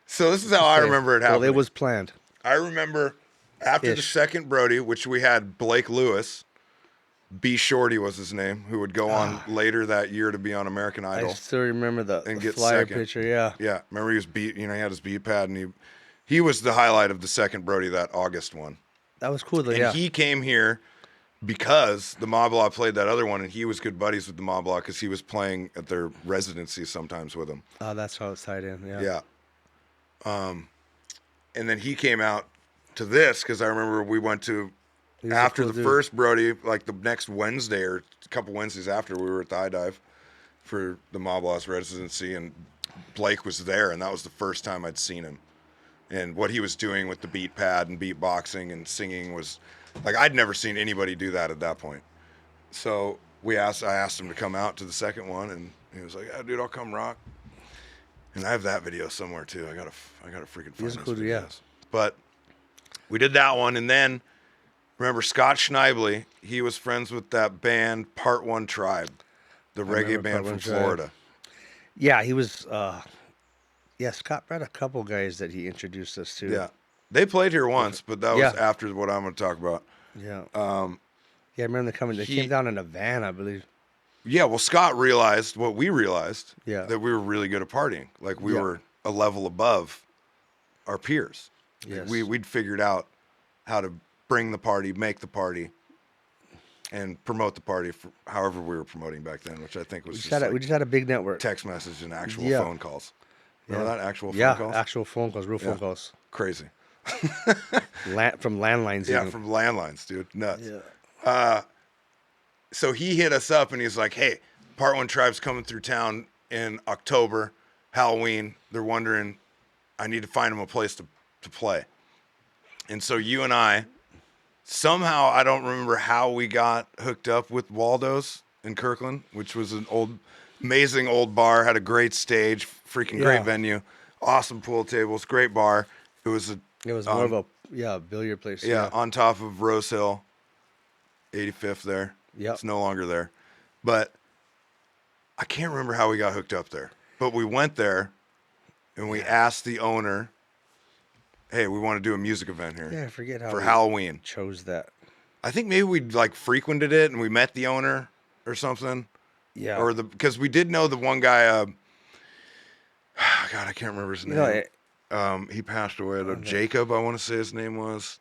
So this is how I remember it happening. Well, it was planned. I remember after the Ish. second Brody, which we had Blake Lewis, B Shorty was his name, who would go on later that year to be on American I Idol. still remember the And get flyer second. picture. Yeah. Yeah, remember he was he had his beat pad, and he was the highlight of the second Brody, that August one. That was cool though. And Yeah. he came here because the Mob Law played that other one, and he was good buddies with the Mob Law because he was playing at their residency sometimes with them. Oh, that's how it's tied in. Yeah. Yeah. And then he came out to this because I remember we went to He's a after cool the dude. first Brody, like the next Wednesday or a couple Wednesdays after, we were at the High Dive for the Mob Law's residency, and Blake was there, and that was the first time I'd seen him. And what he was doing with the beat pad and beatboxing and singing was like I'd never seen anybody do that at that point. So I asked him to come out to the second one, and he was like, "Yeah, dude, I'll come rock." And I have that video somewhere too. I gotta freaking find those videos. Yeah. But we did that one, and then remember Scott Schneibly? He was friends with that band Part One Tribe, the reggae band from Florida. Yeah, he was. Yeah, Scott brought a couple guys that he introduced us to. Yeah, they played here once, but that was after what I'm going to talk about. Yeah. Yeah, I remember them coming. They came down in a van, I believe. Yeah, well, Scott realized what we realized. Yeah. That we were really good at partying. Like we were a level above our peers. Yes. We'd figured out how to bring the party, make the party, and promote the party for however we were promoting back then, which I think was we just had a big network. Text message and actual phone calls. Remember that? Actual phone calls? Yeah, actual phone calls, real phone calls. Crazy. From landlines. Yeah, even. from landlines, dude. Nuts. Yeah. So he hit us up and he's like, "Hey, Part One Tribe's coming through town in October, Halloween. They're wondering, I need to find them a place to play." And so you and I, somehow, I don't remember how we got hooked up with Waldo's in Kirkland, which was an amazing old bar, had a great stage, freaking great venue, awesome pool tables, great bar. It was more of a billiard place. Yeah, on top of Rose Hill, 85th there. Yep. It's no longer there. But I can't remember how we got hooked up there. But we went there and we asked the owner, "Hey, we want to do a music event here." Yeah, I forget how for Halloween. Chose that. I think maybe we like frequented it and we met the owner or something. Yeah. Or because we did know the one guy. God, I can't remember his name. He passed away. Jacob, I want to say his name was,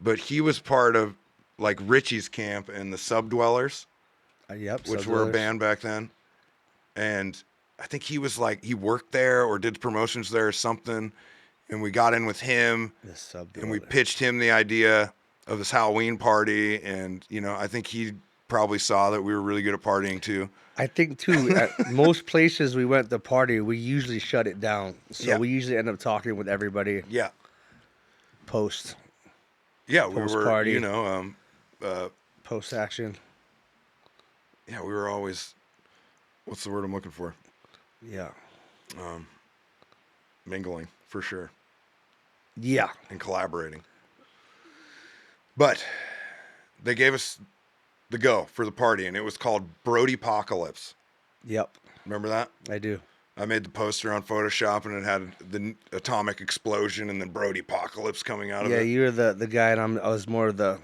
but he was part of like Richie's camp and the Subdwellers. Which were a band back then, and I think he was like he worked there or did promotions there or something, and we got in with him, and we pitched him the idea of this Halloween party, and I think he probably saw that we were really good at partying too. I think too, at most places we went to party, we usually shut it down. So we usually end up talking with everybody. Yeah. Post. Yeah, we were party. Post action. Yeah, we were always. What's the word I'm looking for? Yeah. Mingling for sure. Yeah. And collaborating. But they gave us the go for the party, and it was called BrodiePocalypse. Yep. Remember that? I do. I made the poster on Photoshop, and it had the atomic explosion and then BrodiePocalypse coming out of it. Yeah, you were the guy, and I was more of the.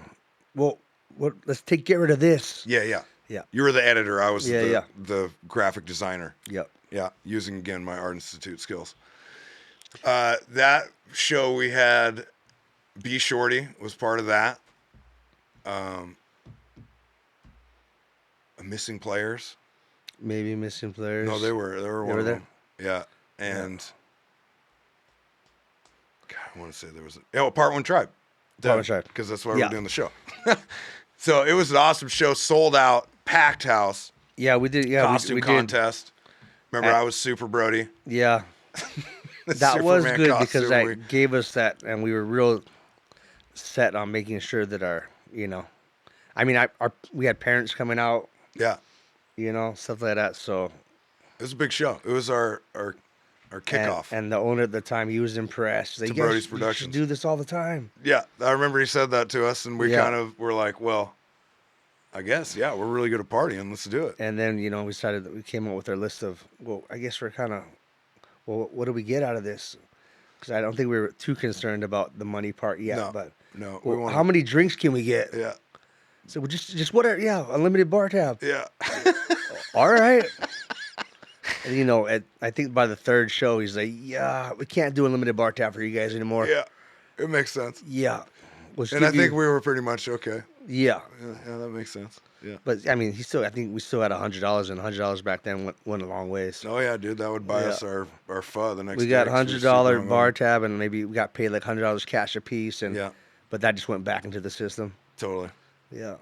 Well, let's get rid of this. Yeah. Yeah. You were the editor. I was the graphic designer. Yep. Yeah, using again my Art Institute skills. That show we had, B Shorty was part of that. Missing Players. Maybe Missing Players. No, they were one of them. Yeah, and God, I want to say there was Part One Tribe. Part One Tribe, because that's why we're doing the show. So it was an awesome show, sold out, packed house. Yeah, we did. Yeah, costume we contest. Remember, I was Super Brody. Yeah, that was good because that gave us that, and we were real set on making sure that our, I mean, we had parents coming out. Yeah. Stuff like that. So it was a big show. It was our kickoff. And the owner at the time, he was impressed. To Brodie's Productions. You should do this all the time. Yeah, I remember he said that to us, and we kind of were like, well, I guess, we're really good at partying. Let's do it. And then, we came up with our list of, well, I guess we're kind of, well, what do we get out of this? Because I don't think we were too concerned about the money part yet. No. Well, how many drinks can we get? Yeah. So we just whatever. Yeah, unlimited bar tab. Yeah. All right. And, I think by the third show, he's like, "Yeah, we can't do unlimited bar tab for you guys anymore." Yeah, it makes sense. Yeah. And I think we were pretty much okay. Yeah. Yeah, that makes sense. Yeah. But I mean, I think we still had $100, and $100 back then went a long ways. Oh yeah, dude, that would buy us our pho the next day. We got $100 bar tab, and maybe we got paid like $100 cash a piece, but that just went back into the system. Totally. Yeah.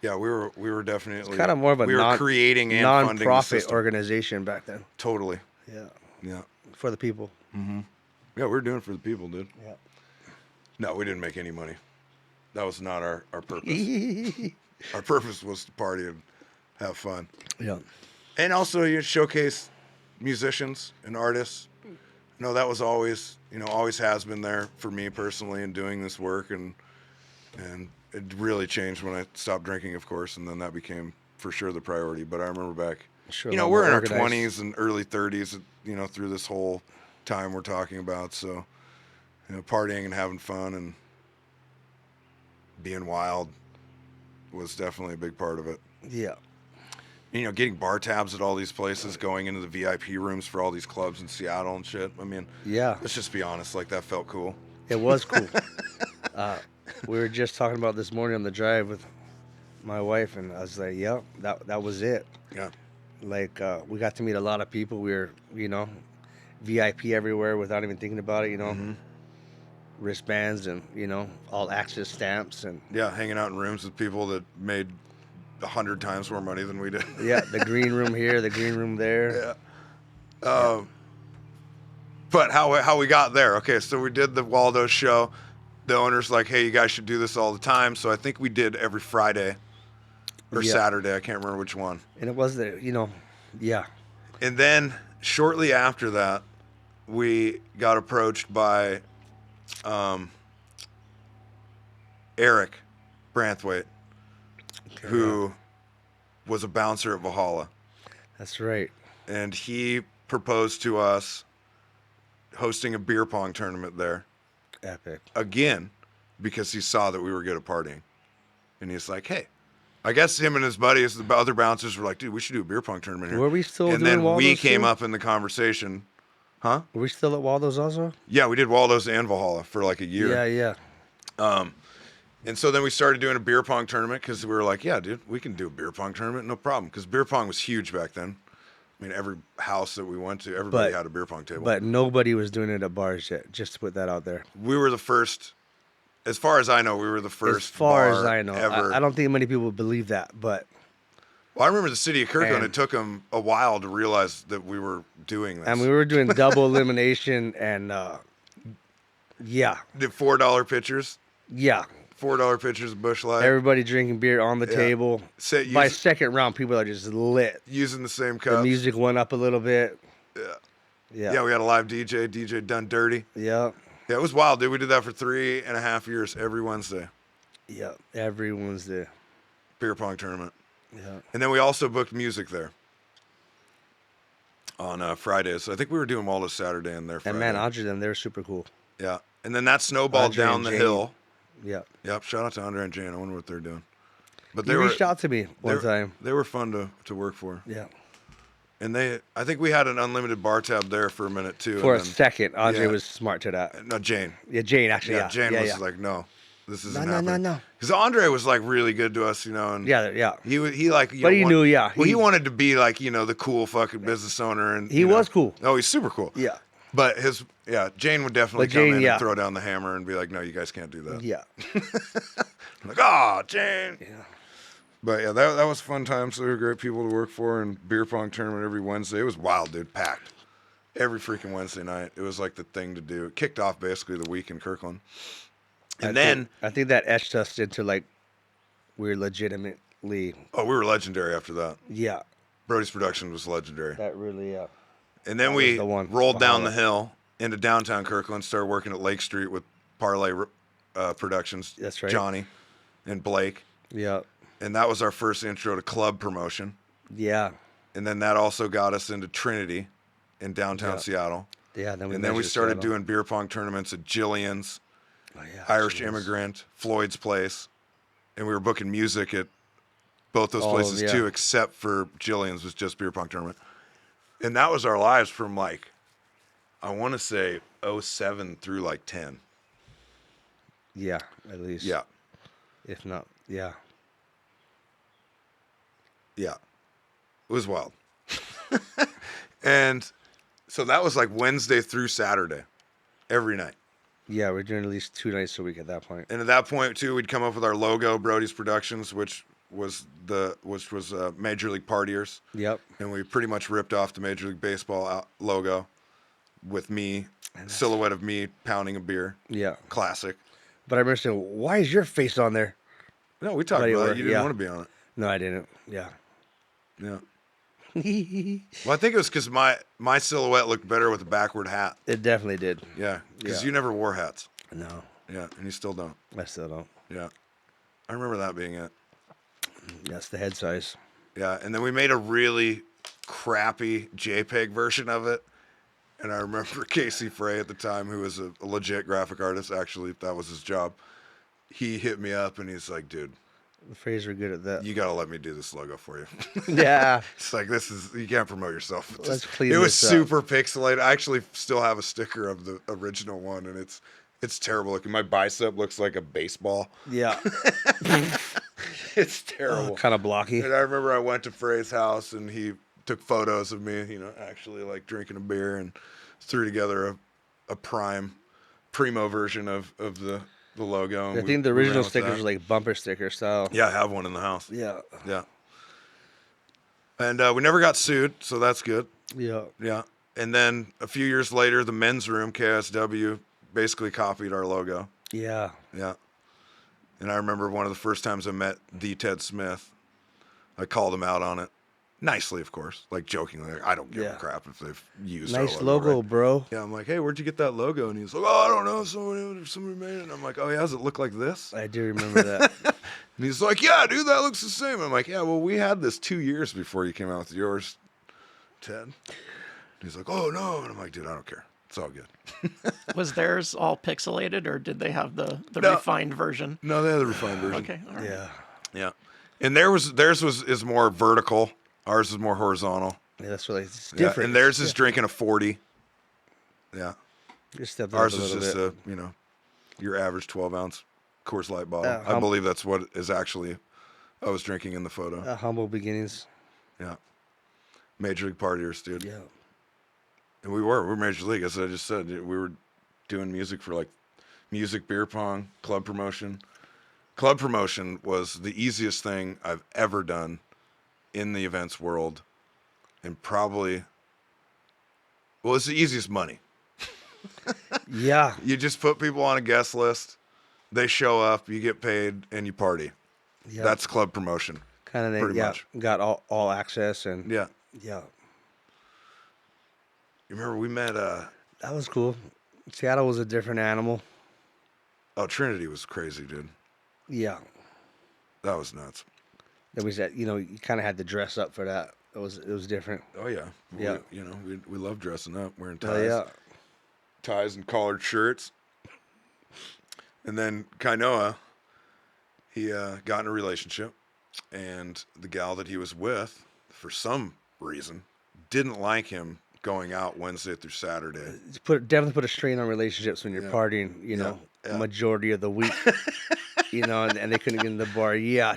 Yeah, we were definitely kind of more of a creating and funding the non-profit system. organization back then. Totally. Yeah. Yeah. for the people. Yeah, we're doing it for the people, dude. Yeah. No, we didn't make any money. That was not our purpose. Our purpose was to party and have fun. Yeah. And also, you showcase musicians and artists. No, that was always, always has been there for me personally in doing this work. And it really changed when I stopped drinking, of course. And then that became for sure the priority. But I remember back, Sure, we're in our organized. 20s and early 30s, through this whole time we're talking about. So, partying and having fun and being wild was definitely a big part of it. Yeah. Getting bar tabs at all these places, going into the VIP rooms for all these clubs in Seattle and shit. I mean, Yeah. let's just be honest, like that felt cool. It was cool. We were just talking about this morning on the drive with my wife, and I was like, "Yep, that was it." Yeah. Like we got to meet a lot of people. We were, VIP everywhere without even thinking about it. Wristbands and all access stamps and Yeah, hanging out in rooms with people that made 100 times more money than we did. yeah, the green room here, the green room there. Yeah. But how we got there? Okay, so we did the Waldo show. The owner's like, "Hey, you guys should do this all the time." So I think we did every Friday or Yeah. Saturday. I can't remember which one. And it was yeah, And then shortly after that, we got approached by Eric Branthwaite, who was a bouncer at Valhalla. that's right. And he proposed to us hosting a beer pong tournament there Epic. again because he saw that we were good at partying. And he's like, "Hey," I guess him and his buddies, the other bouncers, were like, "Dude, we should do a beer pong tournament here." Were we still And doing then we Waldo's came too? up in the conversation. Huh? Were we still at Waldo's also? Yeah, we did Waldo's and Valhalla for like a year. Yeah, yeah. And so then we started doing a beer pong tournament because we were like, "Yeah, dude, we can do a beer pong tournament, no problem." Because beer pong was huge back then. I mean, every house that we went to, everybody had a beer pong table. But nobody was doing it at bars yet. Just to put that out there. We were the first, as far as I know, we were the first As far bar as I know, ever. I don't think many people believe that, but Well, I remember the city of Kirkland, And- it took them a while to realize that we were doing this. and we were doing double elimination and yeah, Did $4 pitchers, yeah. $4 pitchers of Busch Light, Everybody drinking beer on the Yeah. table. Say- By use- second round, people are just lit. using the same The cups. music went up a little bit. Yeah. Yeah. Yeah, we had a live DJ Done Dirty. Yeah. Yeah, it was wild, dude. We did that for 3.5 years every Wednesday. Yeah. Everyone's there. Beer pong tournament. Yeah. And then we also booked music there on Fridays. I think we were doing Waldo Saturday and there Friday. And man, Andre, them, they're super cool. Yeah. And then that snowballed Andre down and the Jane. hill. Yeah. Yep. Shout out to Andre and Jane. I wonder what they're doing. But They reached out to me one time. They were fun to work for. Yeah. And I think we had an unlimited bar tab there for a minute too. For a and then- second, Andre yeah. was smart to that. No, Jane. Yeah, Jane actually. Yeah. Jane yeah, was yeah. like, "No, this isn't No, happening." no. Because Andre was like really good to us, and Yeah, yeah. he like, But he knew, yeah, Well, he he- wanted to be like, the cool fucking business owner, and He was cool. Oh, he's super cool. Yeah. But Jane would definitely But come Jane, in yeah. and throw down the hammer and be like, "No, you guys can't do that." Yeah. I'm like, "Oh, Jane." Yeah. But yeah, that was fun times. They were great people to work for, and beer pong tournament every Wednesday. It was wild, dude, packed every freaking Wednesday night. It was like the thing to do. It kicked off basically the week in Kirkland, and I think that etched us into like we're legitimately. we were legendary after that. Yeah. Brodie's production was legendary. That really. And then That we was the one, rolled down the Valhalla. hill into downtown Kirkland, started working at Lake Street with Parlay Productions. That's right. Johnny and Blake. Yeah. And that was our first intro to club promotion. Yeah. And then that also got us into Trinity in downtown Yeah. Seattle. Yeah. Then we And then we measured started Seattle. doing beer pong tournaments at Jillian's, Oh, yeah, Irish jeez. Immigrant, Floyd's Place. And we were booking music at both those All of- places yeah. too, except for Jillian's was just beer pong tournament. And that was our lives from like, I want to say 07 through like 10. Yeah, at least. Yeah. If not, yeah. Yeah. It was wild. And so that was like Wednesday through Saturday, every night. Yeah, we're doing at least 2 nights a week at that point. And at that point too, we'd come up with our logo, Brodie's Productions, which was Major League Partiers. Yep. And we pretty much ripped off the Major League Baseball logo. with me, silhouette of me pounding a beer. Yeah. Classic. But I remember saying, why is your face on there? No, we talked But about anyway, it. You didn't yeah. want to be on it. No, I didn't. Yeah. Yeah. It Well, I think it was because my silhouette looked better with a backward hat. definitely did. Yeah. Because Yeah. you never wore hats. No, Yeah. And you still don't. I still don't. Yeah. I remember that being it. That's the head size. Yeah. And then we made a really crappy JPEG version of it. And I remember Casey Frey at the time, who was a legit graphic artist. Actually, that was his job. He hit me up and he's like, dude, The phrase are good at that. you got to let me do this logo for you. Yeah. It's like, you can't promote yourself. Let's clean it was this up. super pixelated. I actually still have a sticker of the original one, and it's terrible looking. My bicep looks like a baseball. Yeah. It's terrible. Kind of blocky. And I remember I went to Frey's house, and he took photos of me, actually like drinking a beer, and threw together a primo version of the logo. I think the original stickers were like bumper sticker style. Yeah, I have one in the house. Yeah. Yeah. And we never got sued, so that's good. Yeah. Yeah. And then a few years later, the men's room, KSW, basically copied our logo. Yeah. Yeah. And I remember one of the first times I met the Ted Smith, I called him out on it. Nicely, of course. Like jokingly. Like, I don't give a crap if they've used our Nice logo, right? bro. Yeah, I'm like, hey, where'd you get that logo? And he's like, oh, I don't know. Somebody made it. And I'm like, oh, yeah, does it look like this? I do remember that. And he's like, yeah, dude, that looks the same. I'm like, yeah, well, we had this 2 years before you came out with yours, Ted. And he's like, oh, no. And I'm like, dude, I don't care. It's all good. Was theirs all pixelated, or did they have the No. refined version? No, they had the refined version. Okay, all right. Yeah. Yeah. And theirs is more vertical. Ours is more horizontal. Yeah, that's really it's Yeah, different. and theirs is drinking a 40. Yeah. Just stepped up Ours a is little just bit. your average 12-ounce Coors Light bottle. how- I believe that's what is actually I was drinking in the photo. Humble beginnings. Yeah. Major League partiers, dude. Yeah. And we were Major League, as I just said. We were doing music for like music, beer pong, club promotion. Club promotion was the easiest thing I've ever done in the events world, and probably, well, it's the easiest money. Yeah. You just put people on a guest list, they show up, you get paid, and you party. Yeah. That's club promotion. Kind of thing. pretty Yeah. much. Got all access and Yeah. yeah. You remember we met, That was cool. Seattle was a different animal. Trinity was crazy, dude. Yeah. That was nuts. That was that. You kind of had to dress up for that. It was different. Oh, yeah. Yeah. We love dressing up, wearing ties. Oh yeah. Ties and collared shirts. And then Kainoa, he got in a relationship, and the gal that he was with, for some reason, didn't like him going out Wednesday through Saturday. It's definitely put a strain on relationships when you're Yeah. partying. Yeah. Majority of the week. And they couldn't get in the bar. Yeah.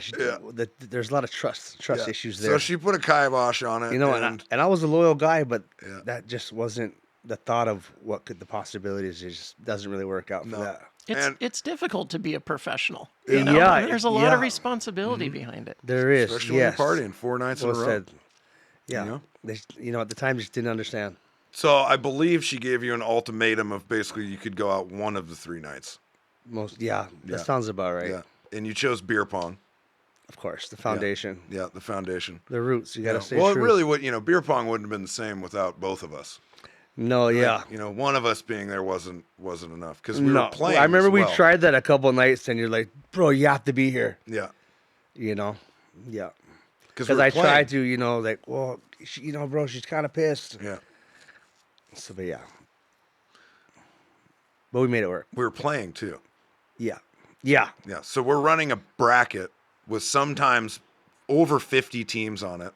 There's a lot of trust Yeah. issues there. So she put a kibosh on it. And I was a loyal guy, but Yeah. that just wasn't the thought of what could the possibilities. It just doesn't really work out for No. that. It's difficult to be a professional. Yeah, There's a lot yeah. of responsibility behind it. There is, especially yes. when you're partying 4 nights Well in a row. said. Yeah. You know? They, at the time, just didn't understand. So I believe she gave you an ultimatum of basically you could go out one of the 3 nights. Yeah, Yeah. that sounds about right. Yeah. And you chose beer pong. Of course, the foundation, Yeah, the foundation. the roots. You got to Yeah. stay Well, true. it really would, beer pong wouldn't have been the same without both of us. No, yeah. One of us being there wasn't enough because we No, were playing. I remember as we well. tried that a couple of nights, and you're like, "Bro, you have to be here." Yeah, Yeah. because Because I tried to, like, well, bro, she's kind of pissed. Yeah, So, but yeah. But we made it work. we were playing too. Yeah. Yeah, so we're running a bracket with sometimes over 50 teams on it,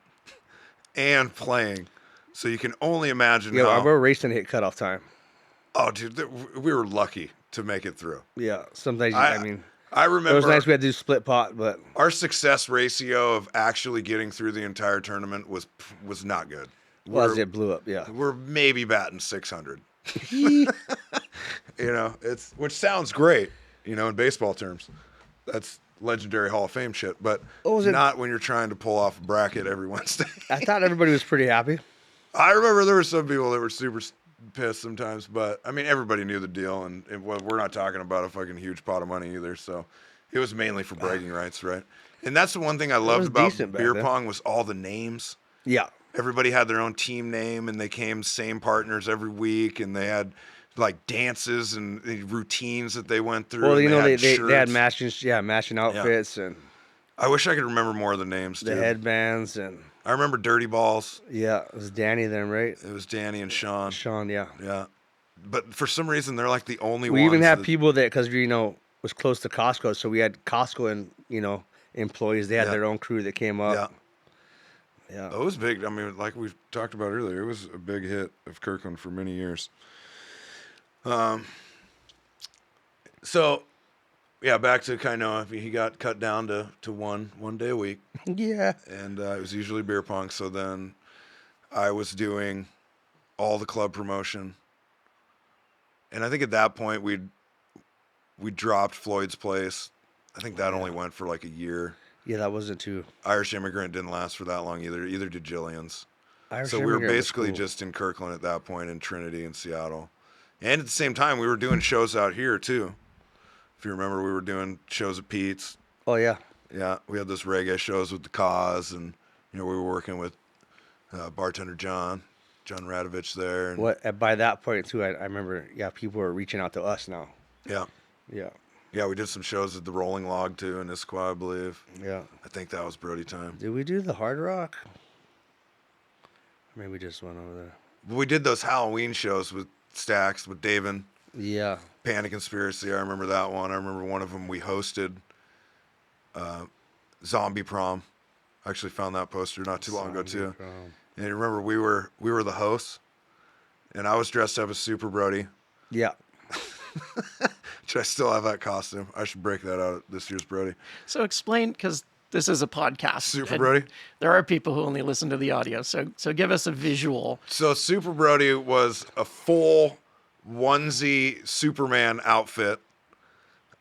and playing. So you can only imagine Yeah, how. we're racing to hit cutoff time. Oh, dude, we were lucky to make it through. Yeah. Sometimes, I it was remember nice we had to do split pot, but our success ratio of actually getting through the entire tournament was not good. it blew up. Yeah. We're maybe batting 600. Which sounds great, in baseball terms. That's legendary Hall of Fame shit, but not when you're trying to pull off a bracket every Wednesday. I thought everybody was pretty happy. I remember there were some people that were super pissed sometimes, but I mean, everybody knew the deal, and we're not talking about a fucking huge pot of money either. So it was mainly for bragging rights, right? And that's the one thing I loved was about decent back beer then. pong was all the names. Yeah. Everybody had their own team name, and they came same partners every week, and they had like dances and routines that they went through. Well, and you know, they had shirts. matching outfits and I wish I could remember more of the names, the dude. headbands and I remember Dirty Balls. yeah, it was Danny then, right? It was Danny and Sean. Sean, yeah. Yeah. But for some reason, they're like the only We ones. even had people that, because you know, was close to Costco, so we had Costco and employees. They had their own crew that came up. Yeah. It was big. I mean, like we talked about earlier, it was a big hit of Kirkland for many years. So, yeah, back to Kainoa. He got cut down to one day a week. Yeah. And it was usually beer pong. So then I was doing all the club promotion. And I think at that point we dropped Floyd's Place. I think that only went for like a year. Yeah, that wasn't too. Irish Immigrant didn't last for that long either. Either did Jillian's. Irish So we were Immigrant was basically cool. just in Kirkland at that point, in Trinity and Seattle. And at the same time, we were doing shows out here too. If you remember, we were doing shows at Pete's. Oh yeah. Yeah, we had those reggae shows with the Cause, and we were working with bartender John Radovich there. And, What by that point too, I remember. Yeah, people were reaching out to us now. Yeah. Yeah. Yeah, we did some shows at the Rolling Log too in Issaquah, I believe. Yeah. I think that was Brody time. Did we do the Hard Rock? Maybe we just went over there. But we did those Halloween shows with Stax, with Davin. Yeah. Panic Conspiracy, I remember that one. I remember one of them we hosted. Zombie Prom. I actually found that poster not too long ago too. Prom. And you remember we were the hosts, and I was dressed up as Super Brody. Yeah. Should I still have that costume? I should break that out at this year's Brody. So explain, because this is a podcast. Super and Brody? There are people who only listen to the audio. So give us a visual. So Super Brody was a full onesie Superman outfit,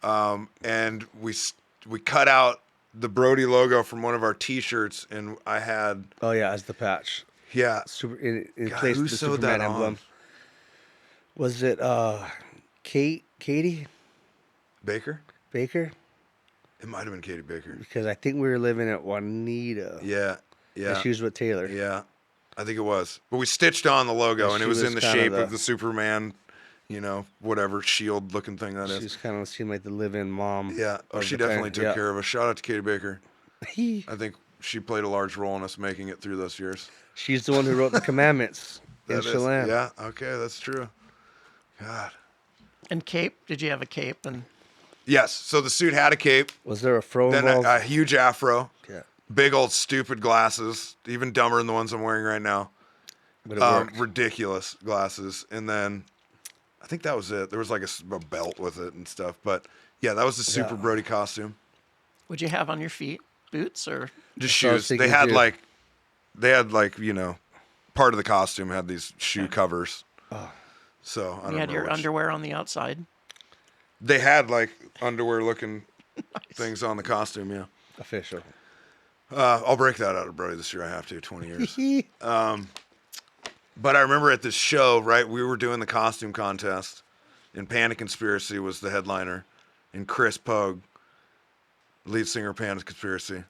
and we cut out the Brody logo from one of our T-shirts, and I had Oh yeah, as the patch. yeah. Super in God, place who of the sewed Superman that on? emblem. Was it Katie Baker? Baker? It might have been Katie Baker. Because I think we were living at Juanita. Yeah, yeah, And she was with Taylor. yeah. I think it was. But we stitched on the logo, and it She was was in the kinda shape the- of the Superman, whatever shield-looking thing that She is. just kind of seemed like the live-in mom. Yeah. Oh, of she the family. definitely took Yeah. care of us. Shout out to Katie Baker. She's I think she played a large role in us making it through those years. the one who wrote the commandments in That is- Chelan. yeah. Okay, that's true. God. And cape? Did you have a cape? And Yes. So the suit had a cape, Was there a fro then involved? a huge afro, Yeah. big old stupid glasses, even dumber than the ones I'm wearing right now. But it worked. Ridiculous glasses, and then I think that was it. There was like a belt with it and stuff, but yeah, that was the Super Yeah. Brody costume. what'd you have on your feet? Boots or? Just what I was shoes. They thinking had too. like part of the costume had these shoe covers. So I don't You had know your which. underwear on the outside. They had like underwear looking things on the costume. Yeah. Official. I'll break that out of Brody this year. I have to. 20 years. But I remember at this show, right, we were doing the costume contest, and Panic Conspiracy was the headliner, and Chris Pogue, lead singer of Panic Conspiracy,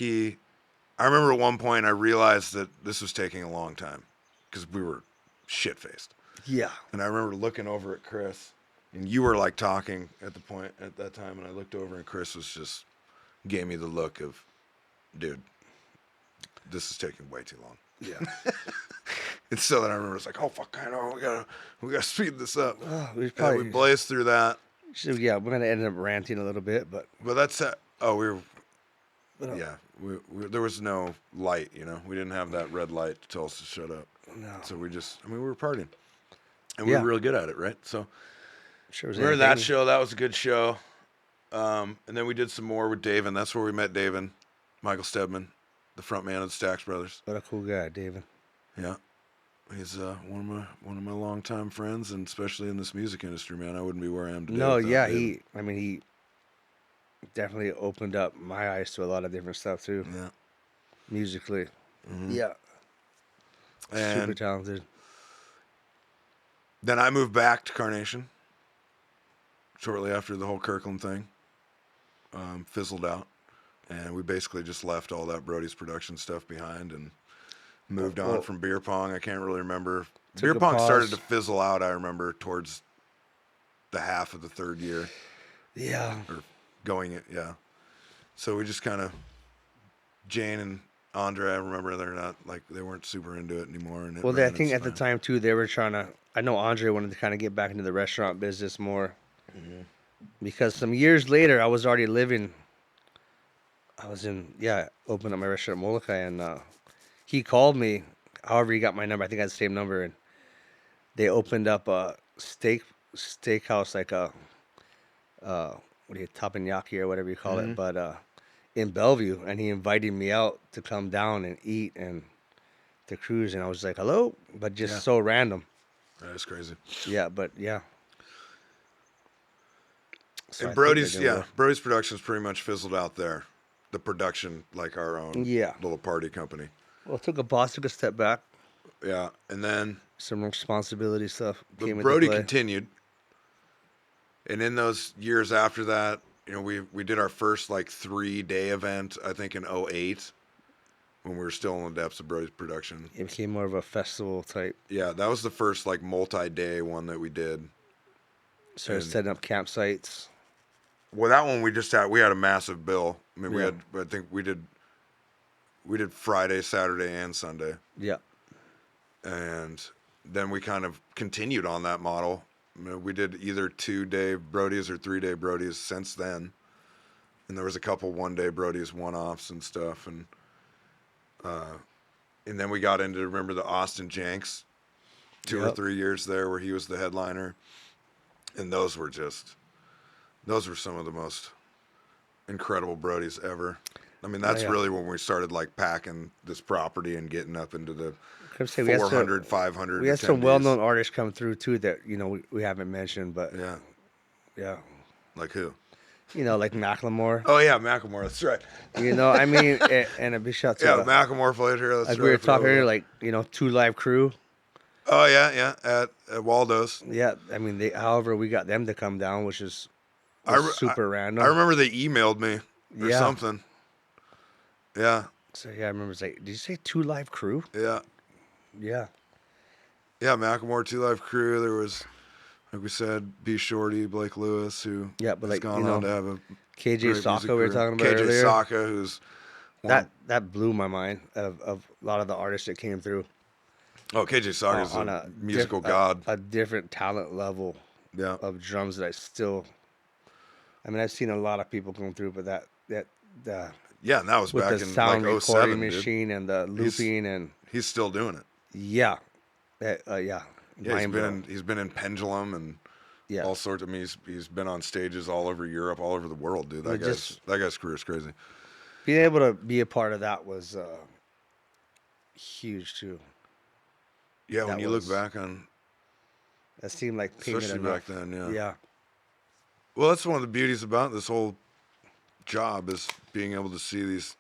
I remember at one point I realized that this was taking a long time because we were shit-faced. Yeah. And I remember looking over at Chris, and you were like talking at that time, and I looked over, and Chris gave me the look of, dude, this is taking way too long. Yeah. And so then I remember it's like, oh fuck, I know we gotta speed this up. We And probably we blazed through that, yeah, we're gonna end up ranting a little bit, but but that's we were, But, yeah, we there was no light, we didn't have that red light to tell us to shut up. no. So we were partying, and we Yeah. were really good at it, right? So Sure was we were at that entertaining. show. That was a good show. And then we did some more with Davin. That's where we met Davin, Michael Stedman, the front man of the Stax Brothers. What a cool guy, David. Yeah. He's one of my longtime friends, and especially in this music industry, man, I wouldn't be where I am today. No, without yeah, David. he definitely opened up my eyes to a lot of different stuff too, Yeah. musically. Mhm. Yeah. Super And talented. Then I moved back to Carnation shortly after the whole Kirkland thing fizzled out. And we basically just left all that Brodie's production stuff behind and moved on from beer pong. I can't really remember. Beer pong started to fizzle out, I remember, towards the half of the third year. Yeah. Or going it, yeah. So we just kind of, Jane and Andre, I remember they weren't super into it anymore. And I think at the time, too, they were trying to, I know Andre wanted to kind of get back into the restaurant business more. Mm-hmm. Because some years later, I was already living, opened up my restaurant at Molokai, and he called me. However, he got my number. I think I had the same number, and they opened up a steakhouse, like a teppanyaki or whatever you call it, but in Bellevue, and he invited me out to come down and eat and to cruise, and I was like, hello, but just so random. That's crazy. Yeah, but yeah. So and Brodie's Productions pretty much fizzled out there. The production, like our own little party company. Well, took a step back. Yeah, and then some responsibility stuff came into Brodie play. continued, and in those years after that, we did our first 3-day event, I think in 2008, when we were still in the depths of Brodie's production. It became more of a festival type. Yeah, that was the first multi-day one that we did. Started setting up campsites. Well, that one we had a massive bill. I mean, we did Friday, Saturday, and Sunday. Yeah. And then we kind of continued on that model. I mean, we did either 2-day Brodies or 3-day Brodies since then. And there was a couple 1-day Brodies one-offs and stuff. And then we got into, remember the Austin Jenks, 2 or 3 years there where he was the headliner. And those were some of the most incredible Brodies ever. I mean, that's really when we started packing this property and getting up into the 400, 500. We had some well-known artists come through too that we haven't mentioned, but yeah. Like who? Like Macklemore. Oh yeah, Macklemore. That's right. I mean, and a big shout to Macklemore played here. That's like right. We were talking earlier, 2 Live Crew. Oh yeah, at Waldo's. Yeah, I mean, however we got them to come down, which is super random. I remember they emailed me or something. Yeah. So I remember it's did you say 2 Live Crew? Yeah. Yeah. Yeah, Macklemore, 2 Live Crew. There was, like we said, B. Shorty, Blake Lewis, who has gone on to have a KJ Saka we were talking about KJ earlier. Saka, who's that blew my mind of a lot of the artists that came through. Oh, KJ Saka's on a musical god. A different talent level of drums that I've seen a lot of people come through, but that and that was with back the in sound recording 07, machine and the looping and he's still doing it. Yeah. He's been in Pendulum and all sorts. I mean, he's been on stages all over Europe, all over the world, dude. That guy's career is crazy. Being able to be a part of that was huge too. Yeah, when you look back on, that seemed like especially back then. Yeah. Yeah. Well, that's one of the beauties about this whole job is being able to see these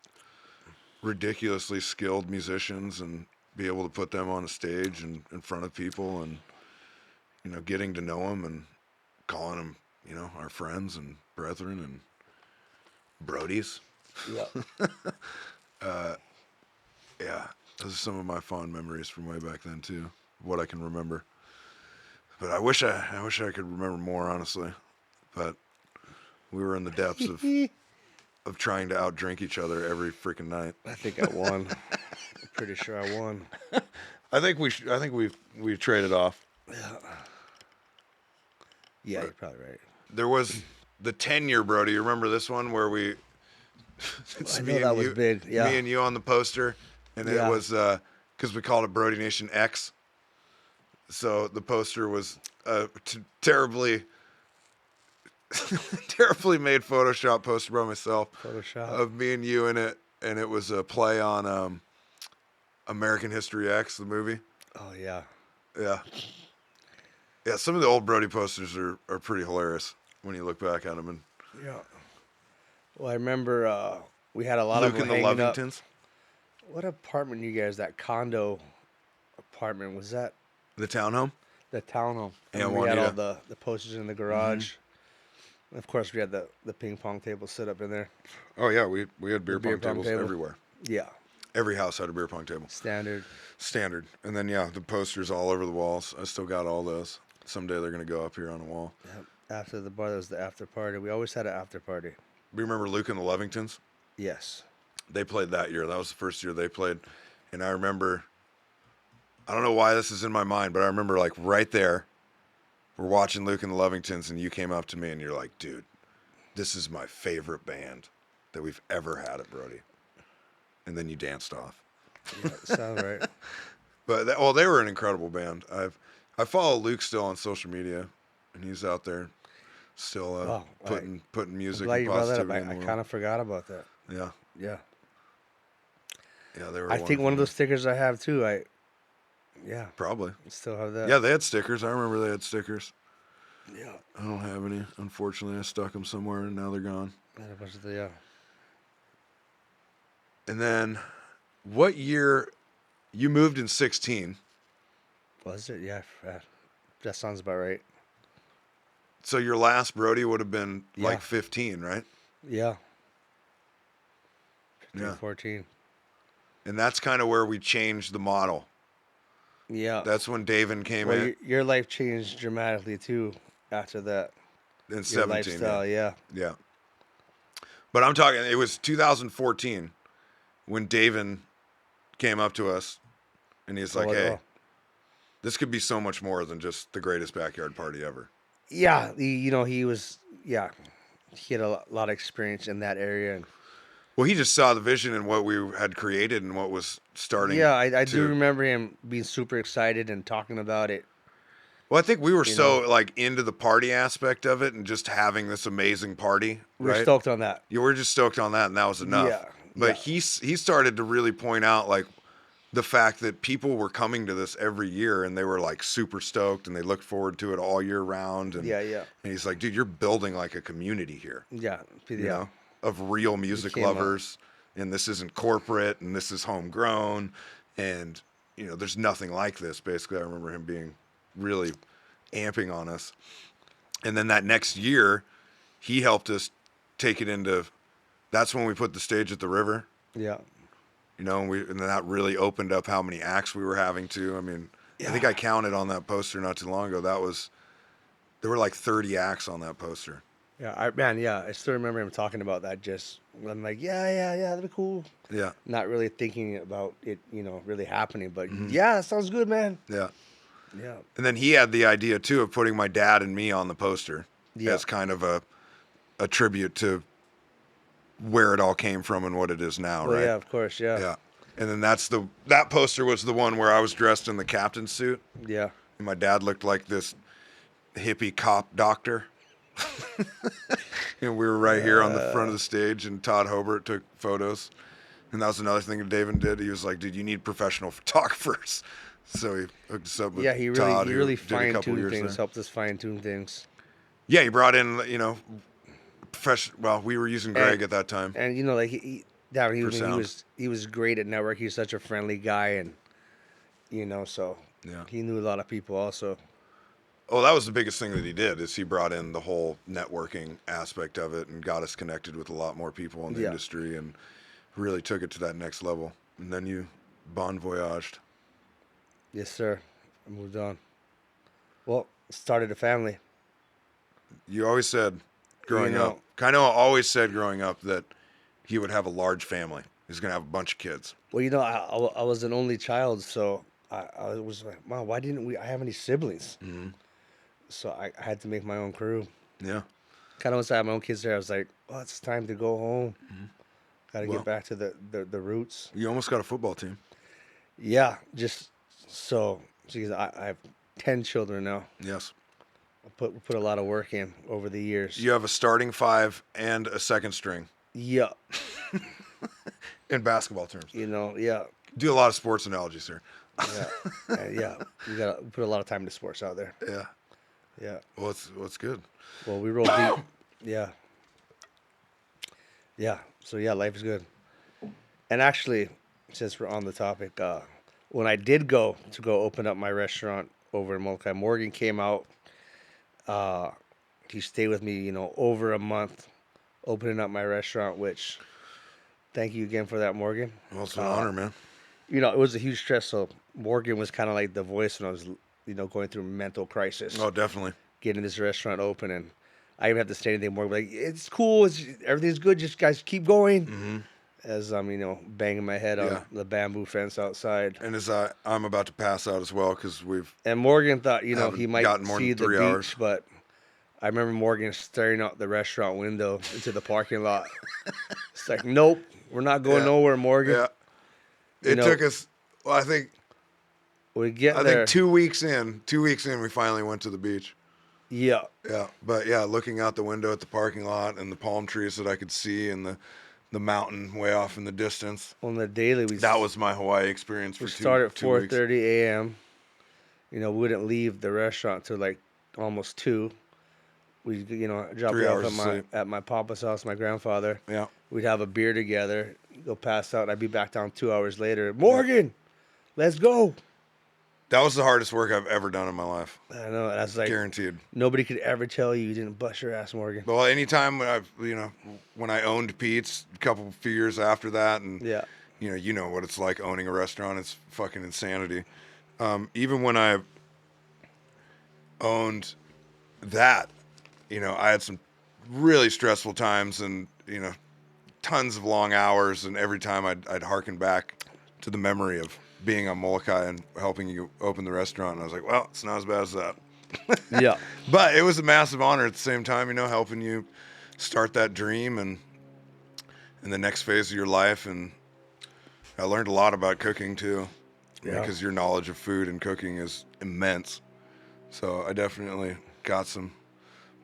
ridiculously skilled musicians and be able to put them on a stage and in front of people and getting to know them and calling them our friends and brethren and Brodies. Yeah. Yeah, those are some of my fond memories from way back then too, what I can remember. But I wish I could remember more, honestly. But we were in the depths of trying to outdrink each other every freaking night. I think I won. I'm pretty sure I won. I think we traded off. Yeah, you're probably right. There was the 10-year Brodie. You remember this one where we? I know that was big. Yeah. Me and you on the poster, and it was because we called it BrodieNation X. So the poster was terribly made Photoshop poster by myself of me and you in it, and it was a play on American History X, the movie. Oh yeah. Yeah, some of the old Brodie posters are pretty hilarious when you look back at them. And well, I remember we had a lot Luke of them and the hanging Lovingtons. What apartment you guys? That condo apartment was that? The townhome. the townhome. Yeah, And we had all Juanita. the posters in the garage. Of course, we had the ping pong table set up in there. Oh yeah, we had The beer pong tables everywhere. Yeah, Every house had a beer pong table. standard. Standard. And then yeah, the posters all over the walls. I still got all those. Someday they're gonna go up here on a wall. Yep. After the bar, there was the after party. We always had an after party. We remember Luke and the Lovingtons? Yes. They played that year. That was the first year they played. And I remember, I don't know why this is in my mind, but I remember like right there, we're watching Luke and the Lovingtons, and you came up to me and you're like, dude, this is my favorite band that we've ever had at Brodie. And then you danced off. Yeah, sounds right. But they were an incredible band. I follow Luke still on social media, and he's out there still putting music Glad and you brought that up. positivity in the I world. kind of forgot about that. Yeah, Yeah. yeah, they were. I think one of those stickers I have too. Yeah, probably. still have that. Yeah, they had stickers. I remember they had stickers. Yeah. I don't have any. Unfortunately, I stuck them somewhere, and now they're gone. Had a bunch of the, And then, what year? You moved in 16. Was it? Yeah, that sounds about right. So your last Brodie would have been Yeah. like 15, right? Yeah. 15, Yeah. 14. And that's kind of where we changed the model. Yeah. That's when David came Well, in your life changed dramatically too after that. in Your 17. lifestyle, yeah. Yeah. But I'm talking, it was 2014 when David came up to us and he's like, hey, this could be so much more than just the greatest backyard party ever. Yeah, he was, he had a lot of experience in that area. And Well, he just saw the vision and what we had created and what was starting. yeah, I do remember him being super excited and talking about it. Well, I think we were like into the party aspect of it and just having this amazing party. We were right? stoked on that. Yeah, we were just stoked on that, and that was enough. Yeah, But yeah. he started to really point out like the fact that people were coming to this every year and they were like super stoked and they looked forward to it all year round. And Yeah. And he's like, dude, you're building like a community here. Yeah. You know, of real music came up. lovers, and this isn't corporate, and this is homegrown, and there's nothing like this. Basically, I remember him being really amping on us, and then that next year, he helped us take it into. That's when we put the stage at the river. Yeah. And then that really opened up how many acts we were having to. I mean, I think I counted on that poster not too long ago. There were like 30 acts on that poster. Yeah, I still remember him talking about that. Just I'm like, yeah, that'd be cool. Yeah. Not really thinking about it, really happening, but yeah, that sounds good, man. Yeah. Yeah, And then he had the idea too of putting my dad and me on the poster Yeah. as kind of a tribute to where it all came from and what it is now, well, right? yeah, of course, yeah, Yeah. And then that poster was the one where I was dressed in the captain's suit, yeah. and my dad looked like this hippie cop doctor. And we were right here on the front of the stage, and Todd Hobart took photos. And that was another thing that David did. He was like, dude, you need professional photographers. So he hooked us up with Yeah, he Todd, really who did a couple fine-tuned years things, there. helped us fine-tune things. Yeah, he brought in, well, we were using Greg at that time. And like he sound. was great at network. He's such a friendly guy, and so Yeah. he knew a lot of people also. Oh, that was the biggest thing that he did, is he brought in the whole networking aspect of it and got us connected with a lot more people in the Yeah. industry and really took it to that next level. And then you bon voyaged. Yes, sir. I moved on. Well, started a family. You always said growing know- up, Kainoa always said growing up that he would have a large family. He's going to have a bunch of kids. Well, I was an only child, so I was like, Mom, why didn't I have any siblings? Mm-hmm. So I had to make my own crew. Yeah. Kind of once I had my own kids there, I was like, oh, it's time to go home. Got to Well- get back to the roots. You almost got a football team. Yeah, just so geez, I have 10 children now. Yes. We put a lot of work in over the years. You have a starting five and a second string Yeah, in basketball terms. yeah, Do a lot of sports analogies here. yeah. We put a lot of time into sports out there. Yeah. Yeah. Well, it's good. Well, we roll deep. Yeah. Yeah. So yeah, life is good. And actually, since we're on the topic, when I did go open up my restaurant over in Molokai. Morgan came out. He stayed with me, over a month, opening up my restaurant, which thank you again for that, Morgan. Well, it's an honor, man. It was a huge stress. So Morgan was kind of like the voice when I was, going through mental crisis. Oh, definitely. Getting this restaurant open, and I didn't have to say anything more. Like, it's cool. Everything's good. Just guys keep going. Mm-hmm. As I'm, banging my head on the bamboo fence outside. And as I'm about to pass out as well because And Morgan thought, he haven't might gotten more see than the 3 beach, hours. but I remember Morgan staring out the restaurant window into the parking lot. It's like, nope, we're not going nowhere, Morgan. Yeah. It took us. Well, I think we get there. I think 2 weeks in, we finally went to the beach. Yeah. Yeah, but yeah, looking out the window at the parking lot and the palm trees that I could see and the mountain way off in the distance. On the daily, That was my Hawaii experience for we started at 2 weeks. 4:30 a.m. We wouldn't leave the restaurant till like almost 2. We, drop 3 it hours off of sleep. at my papa's house, my grandfather. Yeah. We'd have a beer together, go pass out, and I'd be back down 2 hours later. Morgan, let's go. That was the hardest work I've ever done in my life. I know. That's like Guaranteed. nobody could ever tell you didn't bust your ass, Morgan. Well, anytime when I owned Pete's, few years after that, and Yeah. you know what it's like owning a restaurant. It's fucking insanity. Even when I owned that, I had some really stressful times and, tons of long hours. And every time I'd harken back to the memory of being on Molokai and helping you open the restaurant. And I was like, well, it's not as bad as that. Yeah. But it was a massive honor at the same time, helping you start that dream and in the next phase of your life. And I learned a lot about cooking too, because your knowledge of food and cooking is immense. So I definitely got some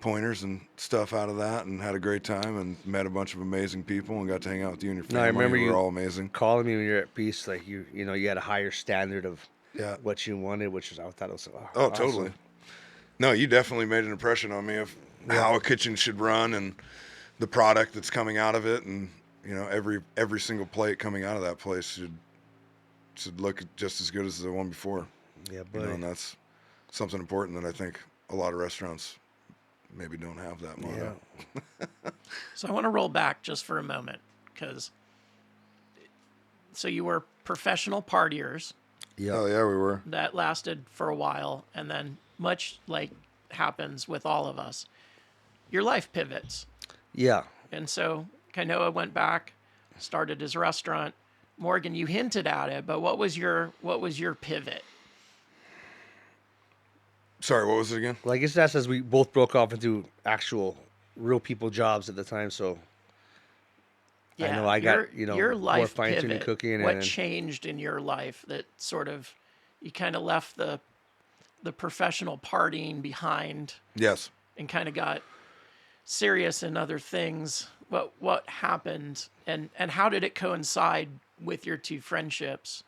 pointers and stuff out of that and had a great time and met a bunch of amazing people and got to hang out with you and your family. No, I remember you you were all amazing. calling me when you're at peace, like you had a higher standard of Yeah. what you wanted, which was I thought it was Oh, awesome. totally. No, you definitely made an impression on me of how a kitchen should run and the product that's coming out of it, and every single plate coming out of that place should look just as good as the one before. Yeah, buddy. And that's something important that I think a lot of restaurants maybe don't have that motto. Yeah. So I want to roll back just for a moment so you were professional partiers. Yeah. Oh yeah, we were. That lasted for a while, and then much like happens with all of us, your life pivots. Yeah. And so Kainoa went back, started his restaurant. Morgan, you hinted at it, but what was your pivot? Sorry, what was it again? Well, I guess that's as we both broke off into actual real people jobs at the time. So I know I got, your more life fine-tuning pivot. cooking. What and changed in your life that sort of you kind of left the professional partying behind Yes. and kind of got serious in other things? What happened and how did it coincide with your two friendships?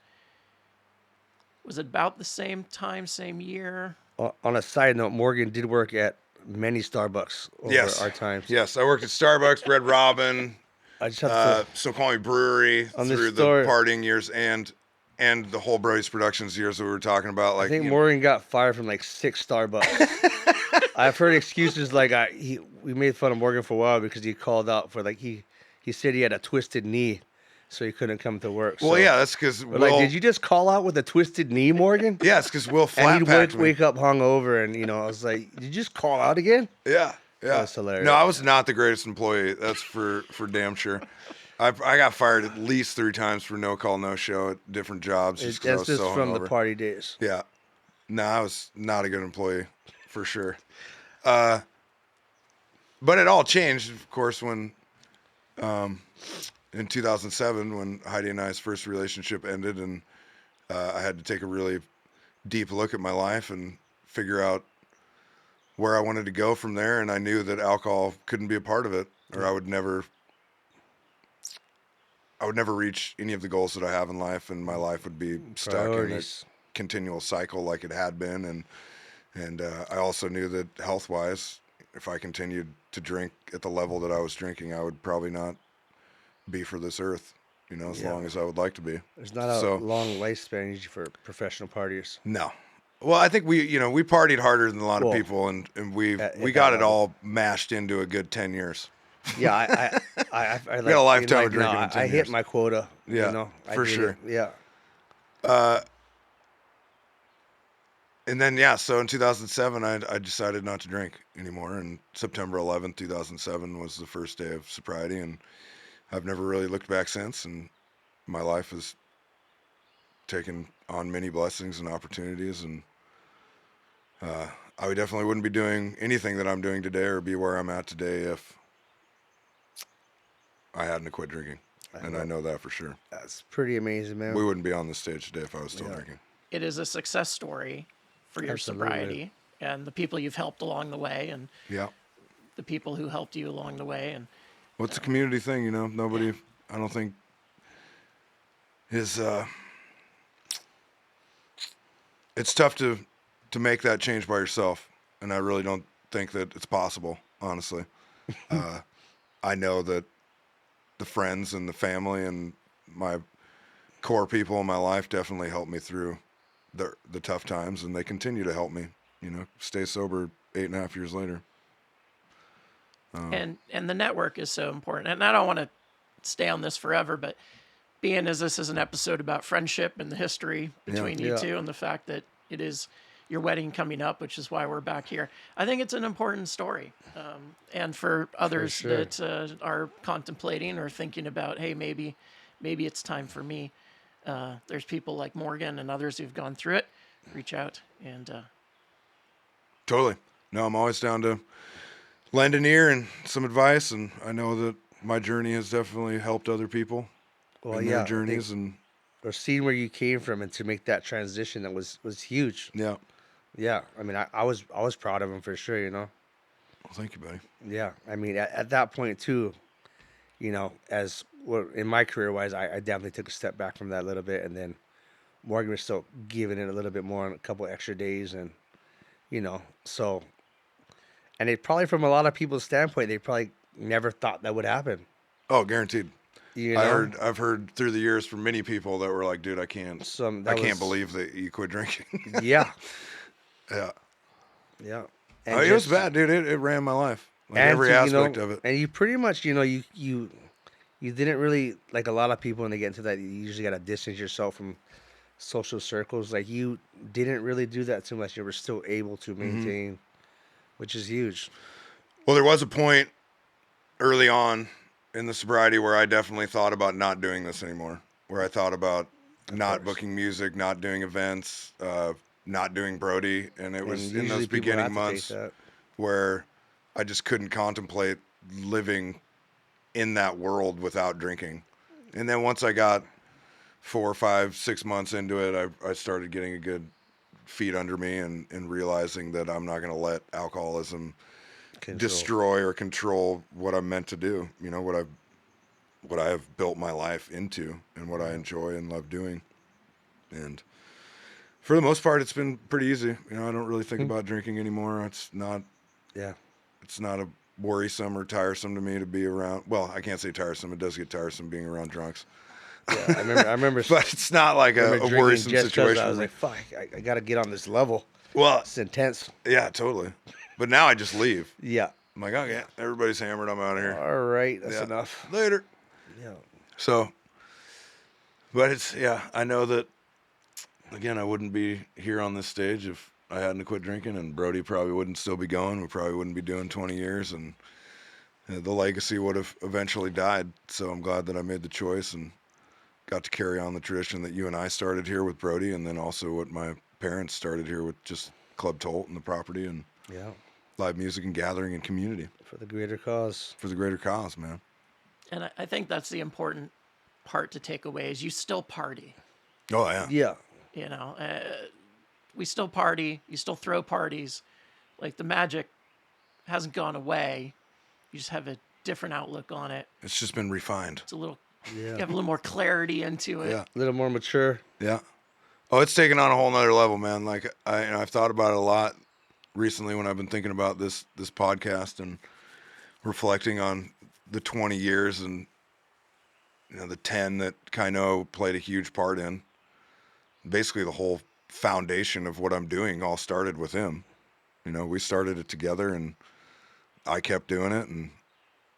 Was it about the same time, same year? On a side note, Morgan did work at many Starbucks over our times. Yes, I worked at Starbucks, Red Robin, I just have to Snoqualmie Brewery On this through the story- partying years and the whole Brodie's Productions years that we were talking about. Like, I think Morgan got fired from like 6 Starbucks. I've heard excuses like we made fun of Morgan for a while because he called out for like he said he had a twisted knee, so he couldn't come to work. well, so, yeah, that's because but like, did you just call out with a twisted knee, Morgan? Yeah, it's because Will And flat he'd packed me. wake up hungover, and I was like, "Did you just call out again?" Yeah, yeah. That's hilarious. No, I was not the greatest employee. That's for damn sure. I got fired at least 3 times for no call, no show at different jobs. Just 'cause I That's was just so from hungover. the party days. Yeah. No, I was not a good employee for sure. But it all changed, of course, when in 2007, when Heidi and I's first relationship ended, and I had to take a really deep look at my life and figure out where I wanted to go from there. And I knew that alcohol couldn't be a part of it, or I would never reach any of the goals that I have in life, and my life would be stuck in a Priorities. continual cycle like it had been. And I also knew that health-wise, if I continued to drink at the level that I was drinking, I would probably not be for this earth, as Yeah. long as I would like to be. There's not a So- long lifespan usually for professional partiers. No. Well, I think we partied harder than a lot of Well, people, and we at got that it level. all mashed into a good 10 years. Yeah, I We got a like, lifetime like, of no, drinking in 10 I years. hit my quota. Yeah, I for did sure. it. Yeah. And then, so in 2007, I decided not to drink anymore. And September 11th, 2007 was the first day of sobriety. And I've never really looked back since. And my life has taken on many blessings and opportunities. And I definitely wouldn't be doing anything that I'm doing today or be where I'm at today if I hadn't quit drinking. And I know that for sure. That's pretty amazing, man. We wouldn't be on the stage today if I was still Yeah. drinking. It is a success story for your Absolutely. sobriety and the people you've helped along the way and Yeah. the people who helped you along the way. And Well, it's a community thing, Nobody, I don't think, is. It's tough to make that change by yourself, and I really don't think that it's possible. Honestly, I know that the friends and the family and my core people in my life definitely helped me through the tough times, and they continue to help me. Stay sober 8.5 years later. and the network is so important. And I don't want to stay on this forever, but being as this is an episode about friendship and the history between you Yeah. two and the fact that it is your wedding coming up, which is why we're back here, I think it's an important story. And for others sure. that are contemplating or thinking about, hey, maybe it's time for me. There's people like Morgan and others who've gone through it. Reach out and Totally. No, I'm always down to lend an ear and some advice, and I know that my journey has definitely helped other people Well, in yeah, their journeys, and or seeing where you came from and to make that transition that was huge. yeah. Yeah, I mean, I was proud of him for sure. Well, thank you, buddy. Yeah, I mean, at that point too, as well, in my career wise, I definitely took a step back from that a little bit, and then Morgan was still giving it a little bit more on a couple extra days, and so, and it probably from a lot of people's standpoint, they probably never thought that would happen. Oh, guaranteed. You know, I've heard through the years from many people that were like, "Dude, I can't believe that you quit drinking." yeah, Yeah. yeah. It was bad, dude. It ran my life, like every to, aspect of it. And you pretty much, you didn't really, like a lot of people when they get into that, you usually got to distance yourself from social circles. Like you didn't really do that too much. You were still able to maintain, which is huge. Well, there was a point early on in the sobriety where I definitely thought about not doing this anymore. Where I thought about not booking music, not doing events, not doing Brody, and it was in those beginning months where I just couldn't contemplate living in that world without drinking. And then once I got 4, 5, 6 months into it, I started getting a good feet under me and realizing that I'm not going to let alcoholism destroy or control what I'm meant to do. What I have built my life into and what I enjoy and love doing. And for the most part, it's been pretty easy. I don't really think about drinking anymore. It's not a worrisome or tiresome to me to be around. Well, I can't say tiresome. It does get tiresome being around drunks. Yeah, I remember, but it's not like a worrisome situation. I was like, fuck, I got to get on this level. Well, it's intense. Yeah, totally. But now I just leave. Yeah. I'm like, okay, everybody's hammered. I'm out of here. All right, that's enough. Later. Yeah. So, but I know that, again, I wouldn't be here on this stage if I hadn't quit drinking, and Brody probably wouldn't still be going. We probably wouldn't be doing 20 years, and the legacy would have eventually died. So I'm glad that I made the choice and got to carry on the tradition that you and I started here with Brody, and then also what my parents started here with just Club Tolt and the property and live music and gathering and community. For the greater cause. For the greater cause, man. And I think that's the important part to take away is you still party. Oh, yeah. Yeah. We still party. You still throw parties. Like the magic hasn't gone away. You just have a different outlook on it. It's just been refined. It's a little, you have a little more clarity into it. Yeah. A little more mature. Yeah. Oh, it's taken on a whole nother level, man. Like I've thought about it a lot recently when I've been thinking about this podcast and reflecting on the 20 years and the 10 that Kainoa played a huge part in. Basically the whole foundation of what I'm doing all started with him. You know, we started it together, and I kept doing it, and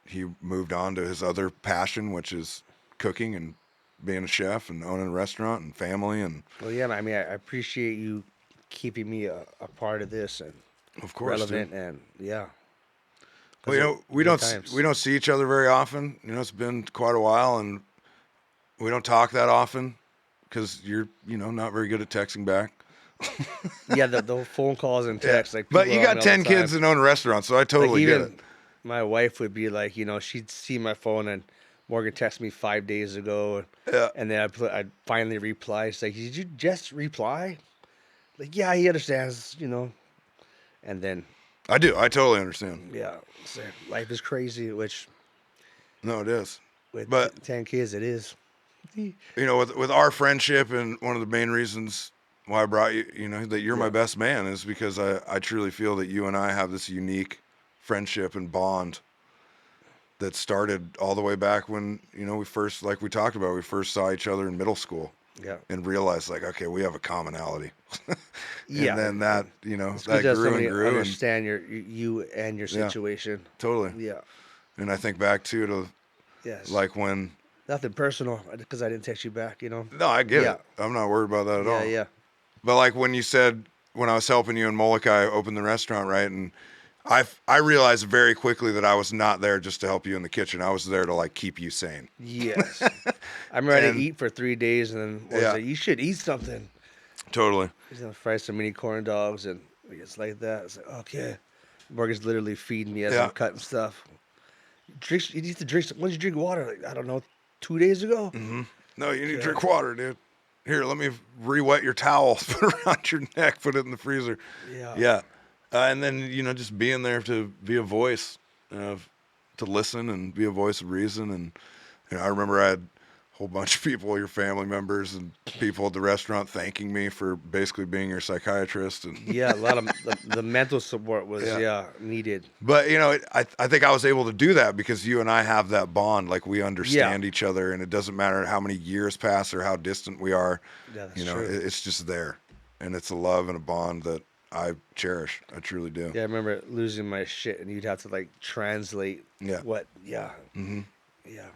he moved on to his other passion, which is cooking and being a chef and owning a restaurant and family. And Well, yeah, I mean, I appreciate you keeping me a part of this and of course, relevant, dude. and yeah. Well, you know, Good times. we don't see each other very often. You know, it's been quite a while, and we don't talk that often because you're, you know, not very good at texting back. Yeah, the phone calls and Yeah. texts, like But people you are on got me all the 10 kids time. and own a restaurant, so I Like totally get it. even my wife would be like, you know, she'd see my phone and Morgan texted me 5 days ago, Yeah. and then I'd finally reply. She's like, "Did you just reply?" Like, yeah, he understands, you know. And then, I do. I totally understand. yeah, so life is crazy, which No, it is. with But 10 kids, it is. you know, with our friendship, and one of the main reasons why I brought you, you know, that you're my Yeah. best man, is because I truly feel that you and I have this unique friendship and bond that started all the way back when, you know, we first, like we talked about, we first saw each other in middle school Yeah. and realized, like, okay, we have a commonality. Yeah. And then that, you know, It's good that to have grew and somebody grew, and understand you and your Yeah. situation. totally. Yeah. And I think back to Yes. like when, Nothing personal because I didn't text you back, you know? no, I get Yeah. it. I'm not worried about that at Yeah, all. yeah. But like when you said, when I was helping you in Molokai open the restaurant, right? And I realized very quickly that I was not there just to help you in the kitchen. I was there to like keep you sane. Yes. I'm ready to And- eat for 3 days, and then what was Yeah. it? You should eat something. Totally. He's gonna fry some mini corn dogs, and it's like that. It's like, okay. Morgan's literally feeding me as Yeah. I'm cutting stuff. You need to drink. When did you drink water? Like, I don't know, 2 days ago. No, you need to Okay. drink water, dude. Here, let me re-wet your towel, put it around your neck, put it in the freezer. Yeah. Yeah. And then, you know, just being there to be a voice, to listen and be a voice of reason. And you know, I remember I had a whole bunch of people, your family members and people at the restaurant thanking me for basically being your psychiatrist. And Yeah, a lot of the mental support was Yeah. needed. but you know, I think I was able to do that because you and I have that bond. Like we understand each other, and it doesn't matter how many years pass or how distant we are. Yeah, that's You know, true. it's just there, and it's a love and a bond that I cherish. I truly do. Yeah, I remember losing my shit, and you'd have to like translate Yeah. what. Yeah. Mm-hmm. Yeah.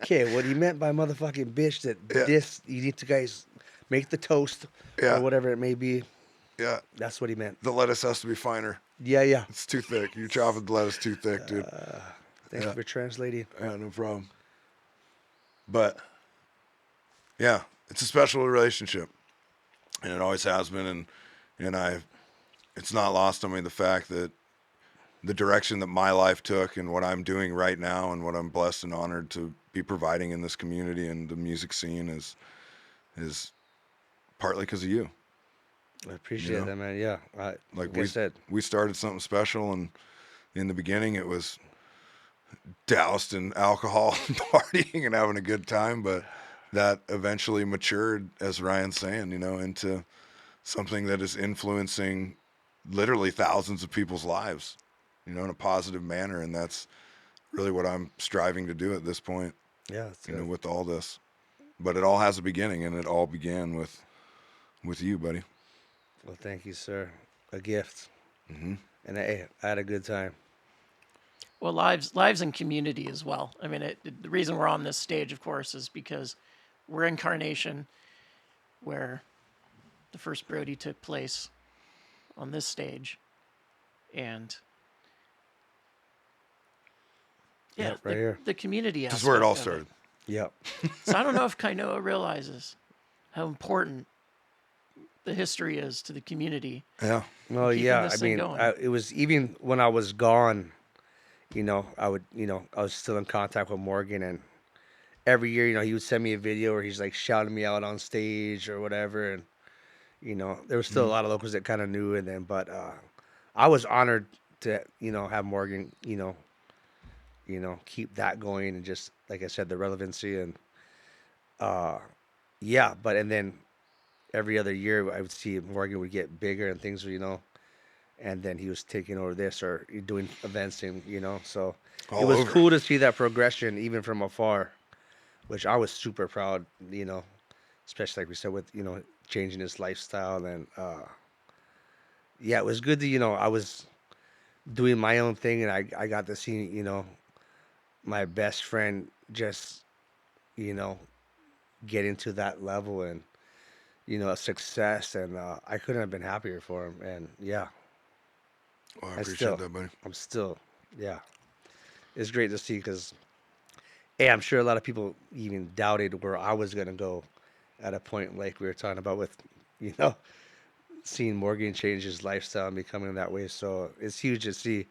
Okay, what he meant by motherfucking bitch that Yeah. this you need to guys make the toast Yeah. or whatever it may be. Yeah, That's what he meant. the lettuce has to be finer. Yeah, yeah. It's too thick. You're chopping the lettuce too thick, dude. Thank you for translating. Yeah, no problem. But yeah, it's a special relationship, and it always has been. And it's not lost on me the fact that the direction that my life took and what I'm doing right now and what I'm blessed and honored to be providing in this community and the music scene is partly because of you. I appreciate know? that, man. Yeah, Like I said, we started something special, and in the beginning it was doused in alcohol and partying and having a good time, but that eventually matured, as Ryan's saying, you know, into something that is influencing literally thousands of people's lives, you know, in a positive manner. And that's really what I'm striving to do at this point, yeah. It's you know, with all this. But it all has a beginning, and it all began with you, buddy. well, thank you, sir. A gift. Mm-hmm. And hey, I had a good time. Well, lives and community as well. I mean, the reason we're on this stage, of course, is because we're Incarnation, where the first Brodie took place on this stage, and yeah, Yep, right here. the community. This is where it all aspect of started. Yep. So I don't know if Kainoa realizes how important the history is to the community. Yeah. Well, keeping yeah. this I thing mean, going. it was even when I was gone. You know, I was still in contact with Morgan, and every year, you know, he would send me a video where he's like shouting me out on stage or whatever, and you know, there was still a lot of locals that kind of knew, and then, but I was honored to, you know, have Morgan, you know, keep that going, and just like I said, the relevancy, and yeah, but and then every other year I would see Morgan would get bigger and things, you know. And then he was taking over this or doing events, and you know, so All it was over. cool to see that progression even from afar, which I was super proud, you know, especially like we said with, you know, changing his lifestyle. And yeah, it was good to, I was doing my own thing, and I got to see, my best friend just, you know, get into that level and, of success. And I couldn't have been happier for him. And yeah, Oh, I I appreciate still, that, buddy. I'm still, yeah, it's great to see because, hey, I'm sure a lot of people even doubted where I was going to go at a point like we were talking about with, you know, seeing Morgan change his lifestyle and becoming that way. So it's huge to see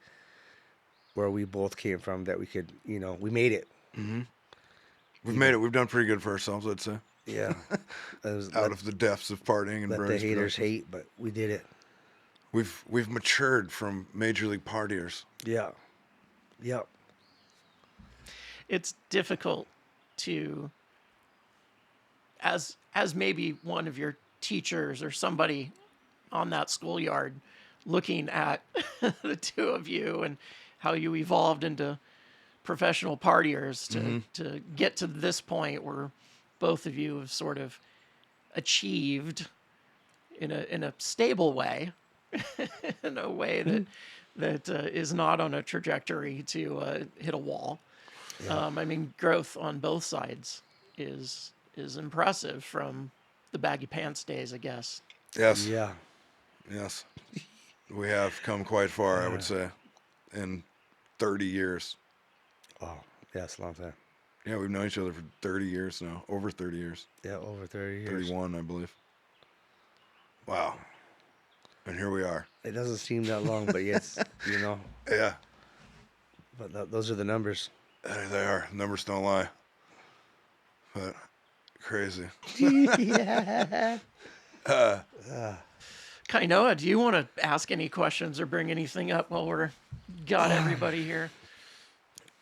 where we both came from, that we could, we made it. We've Even, made it. We've done pretty good for ourselves, I'd say. yeah. It was, Out of the depths of partying and let the Brody's haters Productions. hate, but we did it. We've matured from major league partiers. Yeah. Yep. It's difficult to, as maybe one of your teachers or somebody on that schoolyard, looking at the two of you and how you evolved into professional partiers to get to this point where both of you have sort of achieved in a stable way, in a way that is not on a trajectory to hit a wall. I mean, growth on both sides is impressive from the baggy pants days, I guess. Yes, Yeah. yes. We have come quite far, I would say, in 30 years. Oh, yeah, it's a long time. Yeah, we've known each other for 30 years now. Over 30 years. Yeah, over 30 years. 31, I believe. Wow. And here we are. It doesn't seem that long, but yes, Yeah, but those are the numbers. they are. Numbers don't lie. But crazy. Yeah. Kainoa, do you want to ask any questions or bring anything up while we're got everybody here?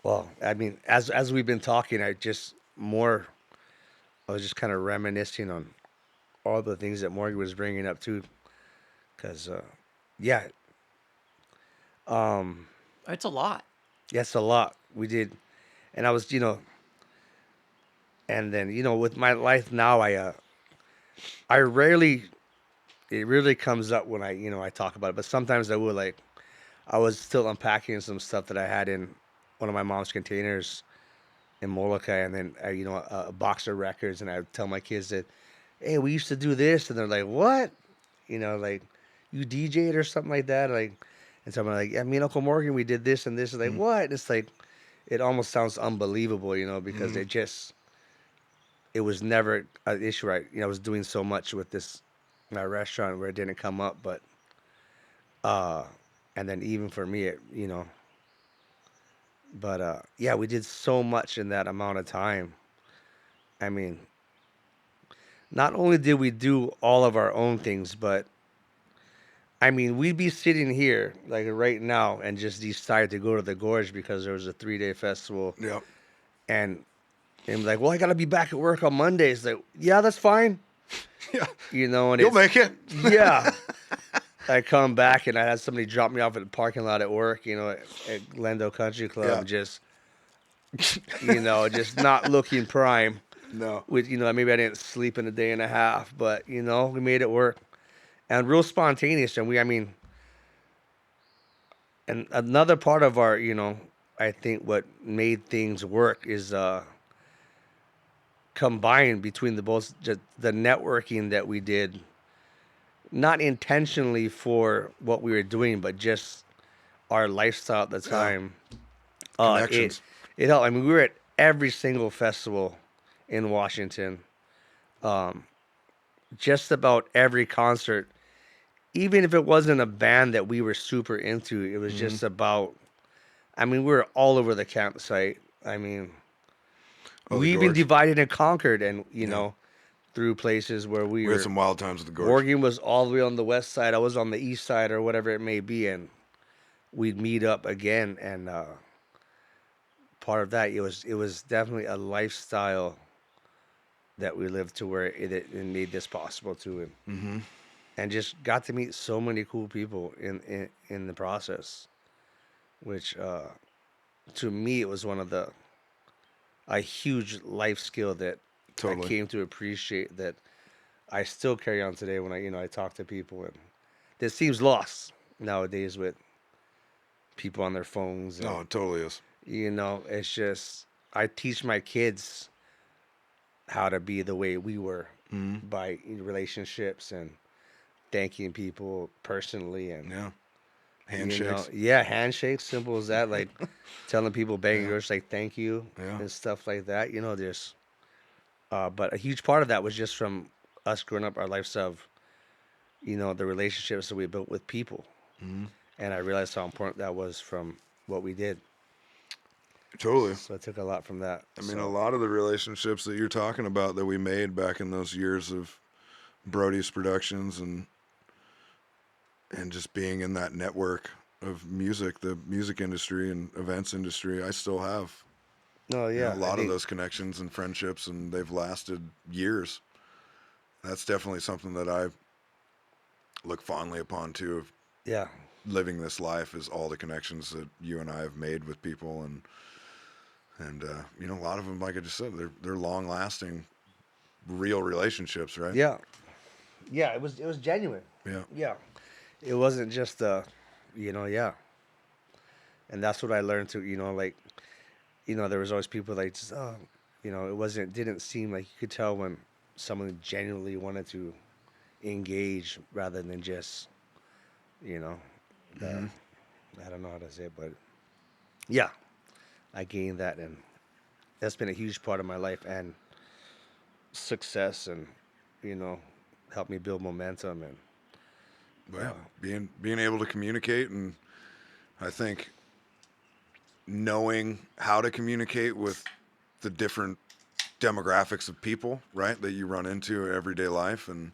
Well, I mean, as we've been talking, I was just kind of reminiscing on all the things that Morgan was bringing up too, because yeah, It's a lot. yes, a lot we did, and I was, and then with my life now, I rarely, it really comes up when I talk about it, but sometimes I would, like, I was still unpacking some stuff that I had in one of my mom's containers in Molokai, and then a box of records, and I would tell my kids that, hey, we used to do this, and they're like, what? Like, you DJ'd or something like that, like, and so I'm like, yeah, me and Uncle Morgan, we did this and this, and like, what? And it's like, it almost sounds unbelievable, because it was never an issue. I was doing so much with my restaurant where it didn't come up, but and then even for me, but yeah, we did so much in that amount of time. I mean, not only did we do all of our own things, but I mean, we'd be sitting here like right now and just decide to go to the gorge because there was a 3-day festival, Yep. and like, well, I gotta be back at work on Mondays. Like, yeah, that's fine. Yeah. And You'll make it. Yeah. I come back and I had somebody drop me off at the parking lot at work, at Glendale Country Club, Yeah. just, just not looking prime. No. With, maybe I didn't sleep in a day and a half, but, we made it work. And real spontaneous. And and another part of our, I think what made things work is combined between just the networking that we did, not intentionally for what we were doing, but just our lifestyle at the time. Connections. It helped. I mean, we were at every single festival in Washington. Just about every concert, even if it wasn't a band that we were super into, it was just about, I mean, we were all over the campsite. I mean, we even gorge. divided and conquered, and, through places where We had some wild times at the gorge. Morgan was all the way on the west side, I was on the east side, or whatever it may be, and we'd meet up again. And part of that, it was definitely a lifestyle that we lived to where it made this possible too, and just got to meet so many cool people in the process, which to me it was a huge life skill that I Totally. came to appreciate, that I still carry on today when I talk to people, and this seems lost nowadays with people on their phones. No, And, it totally is. it's just, I teach my kids how to be the way we were by relationships and thanking people personally, and Yeah. Handshakes. handshakes, simple as that. Like telling people, banging girls, like thank you Yeah. and stuff like that. There's, but a huge part of that was just from us growing up our lives of, the relationships that we built with people, and I realized how important that was from what we did. Totally. So I took a lot from that. I mean, a lot of the relationships that you're talking about that we made back in those years of Brodie's Productions and just being in that network of music, the music industry and events industry, I still have Oh yeah, a lot of those connections and friendships, and they've lasted years. That's definitely something that I look fondly upon too, of Yeah, living this life, is all the connections that you and I have made with people, and a lot of them, like I just said, they're long lasting, real relationships, right? yeah, yeah. It was genuine. Yeah. Yeah, it wasn't just yeah. And that's what I learned to, like, there was always people like, just, didn't seem like you could tell when someone genuinely wanted to engage rather than just, the, I don't know how to say it, but yeah, I gained that, and that's been a huge part of my life and success, and, helped me build momentum, and But yeah, being able to communicate, and I think knowing how to communicate with the different demographics of people, right, that you run into in everyday life, and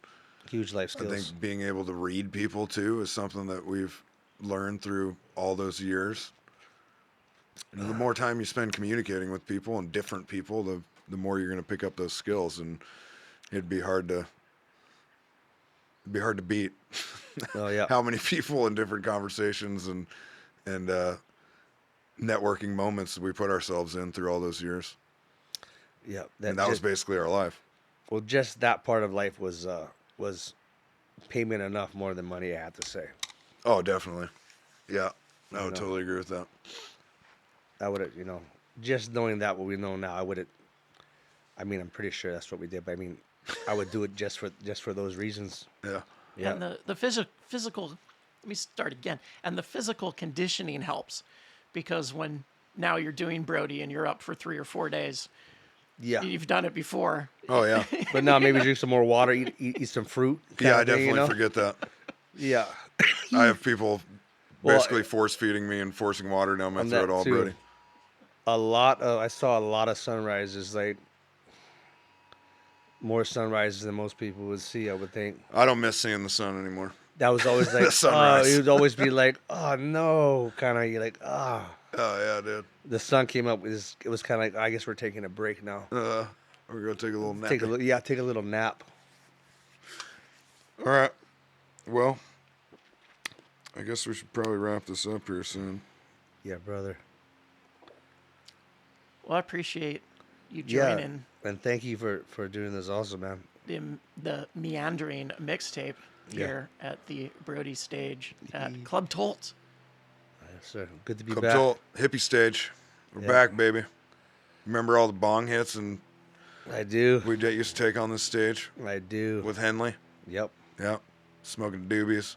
huge life I think skills. being able to read people too is something that we've learned through all those years. The more time you spend communicating with people and different people, the more you're going to pick up those skills, and it'd be hard to beat Oh yeah, how many people in different conversations and networking moments that we put ourselves in through all those years. yeah. And that was basically our life. Well, just that part of life was payment enough more than money, I have to say. Oh, definitely. Yeah, I would know. totally agree with that. I would have, just knowing that what we know now, I would have. I mean, I'm pretty sure that's what we did, but I mean, I would do it just for those reasons. Yeah. Yeah. And the physical, let me start again. And the physical conditioning helps, because when now you're doing Brodie and you're up for 3 or 4 days, Yeah. you've done it before. Oh, yeah. But now maybe drink some more water, eat some fruit. Yeah, I of thing, definitely forget that. Yeah. I have people Well, basically force feeding me and forcing water down my on throat that all too. Brody. I saw a lot of sunrises, like more sunrises than most people would see, I would think. I don't miss seeing the sun anymore. That was always like, sunrise. it would always be like, oh no, kind of, you're like, ah. Oh, yeah, dude. The sun came up, it was kind of like, I guess we're taking a break now. We're going to take a little nap. Take a little nap. All right. Well, I guess we should probably wrap this up here soon. Yeah, brother. Well, I appreciate you joining And thank you for doing this also, man. the Meandering Mixtape here at the Brodie stage at Club Tolt. Yes, sir. Good to be Club back. Tolt, hippie stage. We're back, baby. Remember all the bong hits and I do. we used to take on this stage I do. with Henley? Yep. Yeah. Smoking doobies.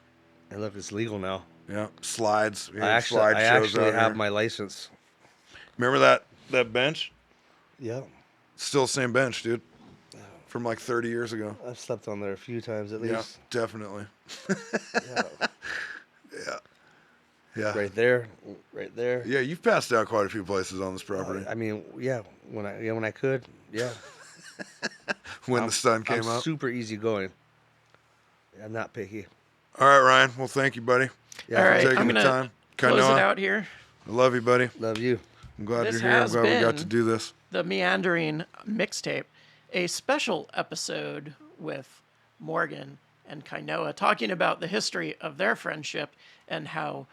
And look, it's legal now. Yeah. Slides. We I had slide shows actually out have here. my license. Remember that bench? Yep. Still the same bench, dude. From like 30 years ago. I've slept on there a few times at Yeah, least. definitely. Yeah. Yeah. Yeah. Right there. Right there. Yeah, you've passed out quite a few places on this property. I mean, yeah. When I could. Yeah. When the sun came I'm up. super easy going. I'm not picky. All right, Ryan. Well, thank you, buddy. Yeah, All right, taking I'm the going to time. close Kainoa, it out here. I love you, buddy. Love you. I'm glad This you're here. I'm has glad we got been- to do this. The Meandering Mixtape, a special episode with Morgan and Kainoa talking about the history of their friendship and how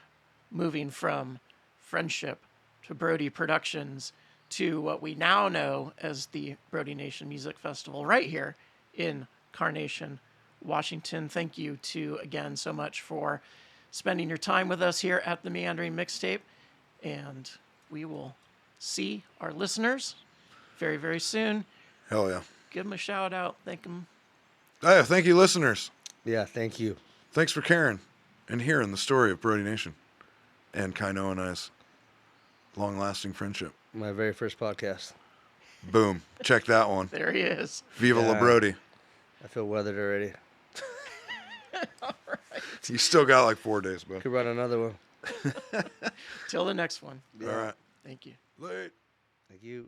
moving from friendship to Brodie Productions to what we now know as the BrodieNation Music Festival right here in Carnation, Washington. Thank you again so much for spending your time with us here at the Meandering Mixtape. And we will see our listeners very, very soon. Hell yeah. Give them a shout out. Thank them. Oh, yeah, thank you, listeners. Yeah, thank you. Thanks for caring and hearing the story of Brodie Nation and Kainoa and I's long-lasting friendship. My very first podcast. Boom. Check that one. There he is. Viva la Brody. I feel weathered already. All right. You still got like 4 days, bud. Could run another one. Till the next one. All right. Thank you. Late. Thank you.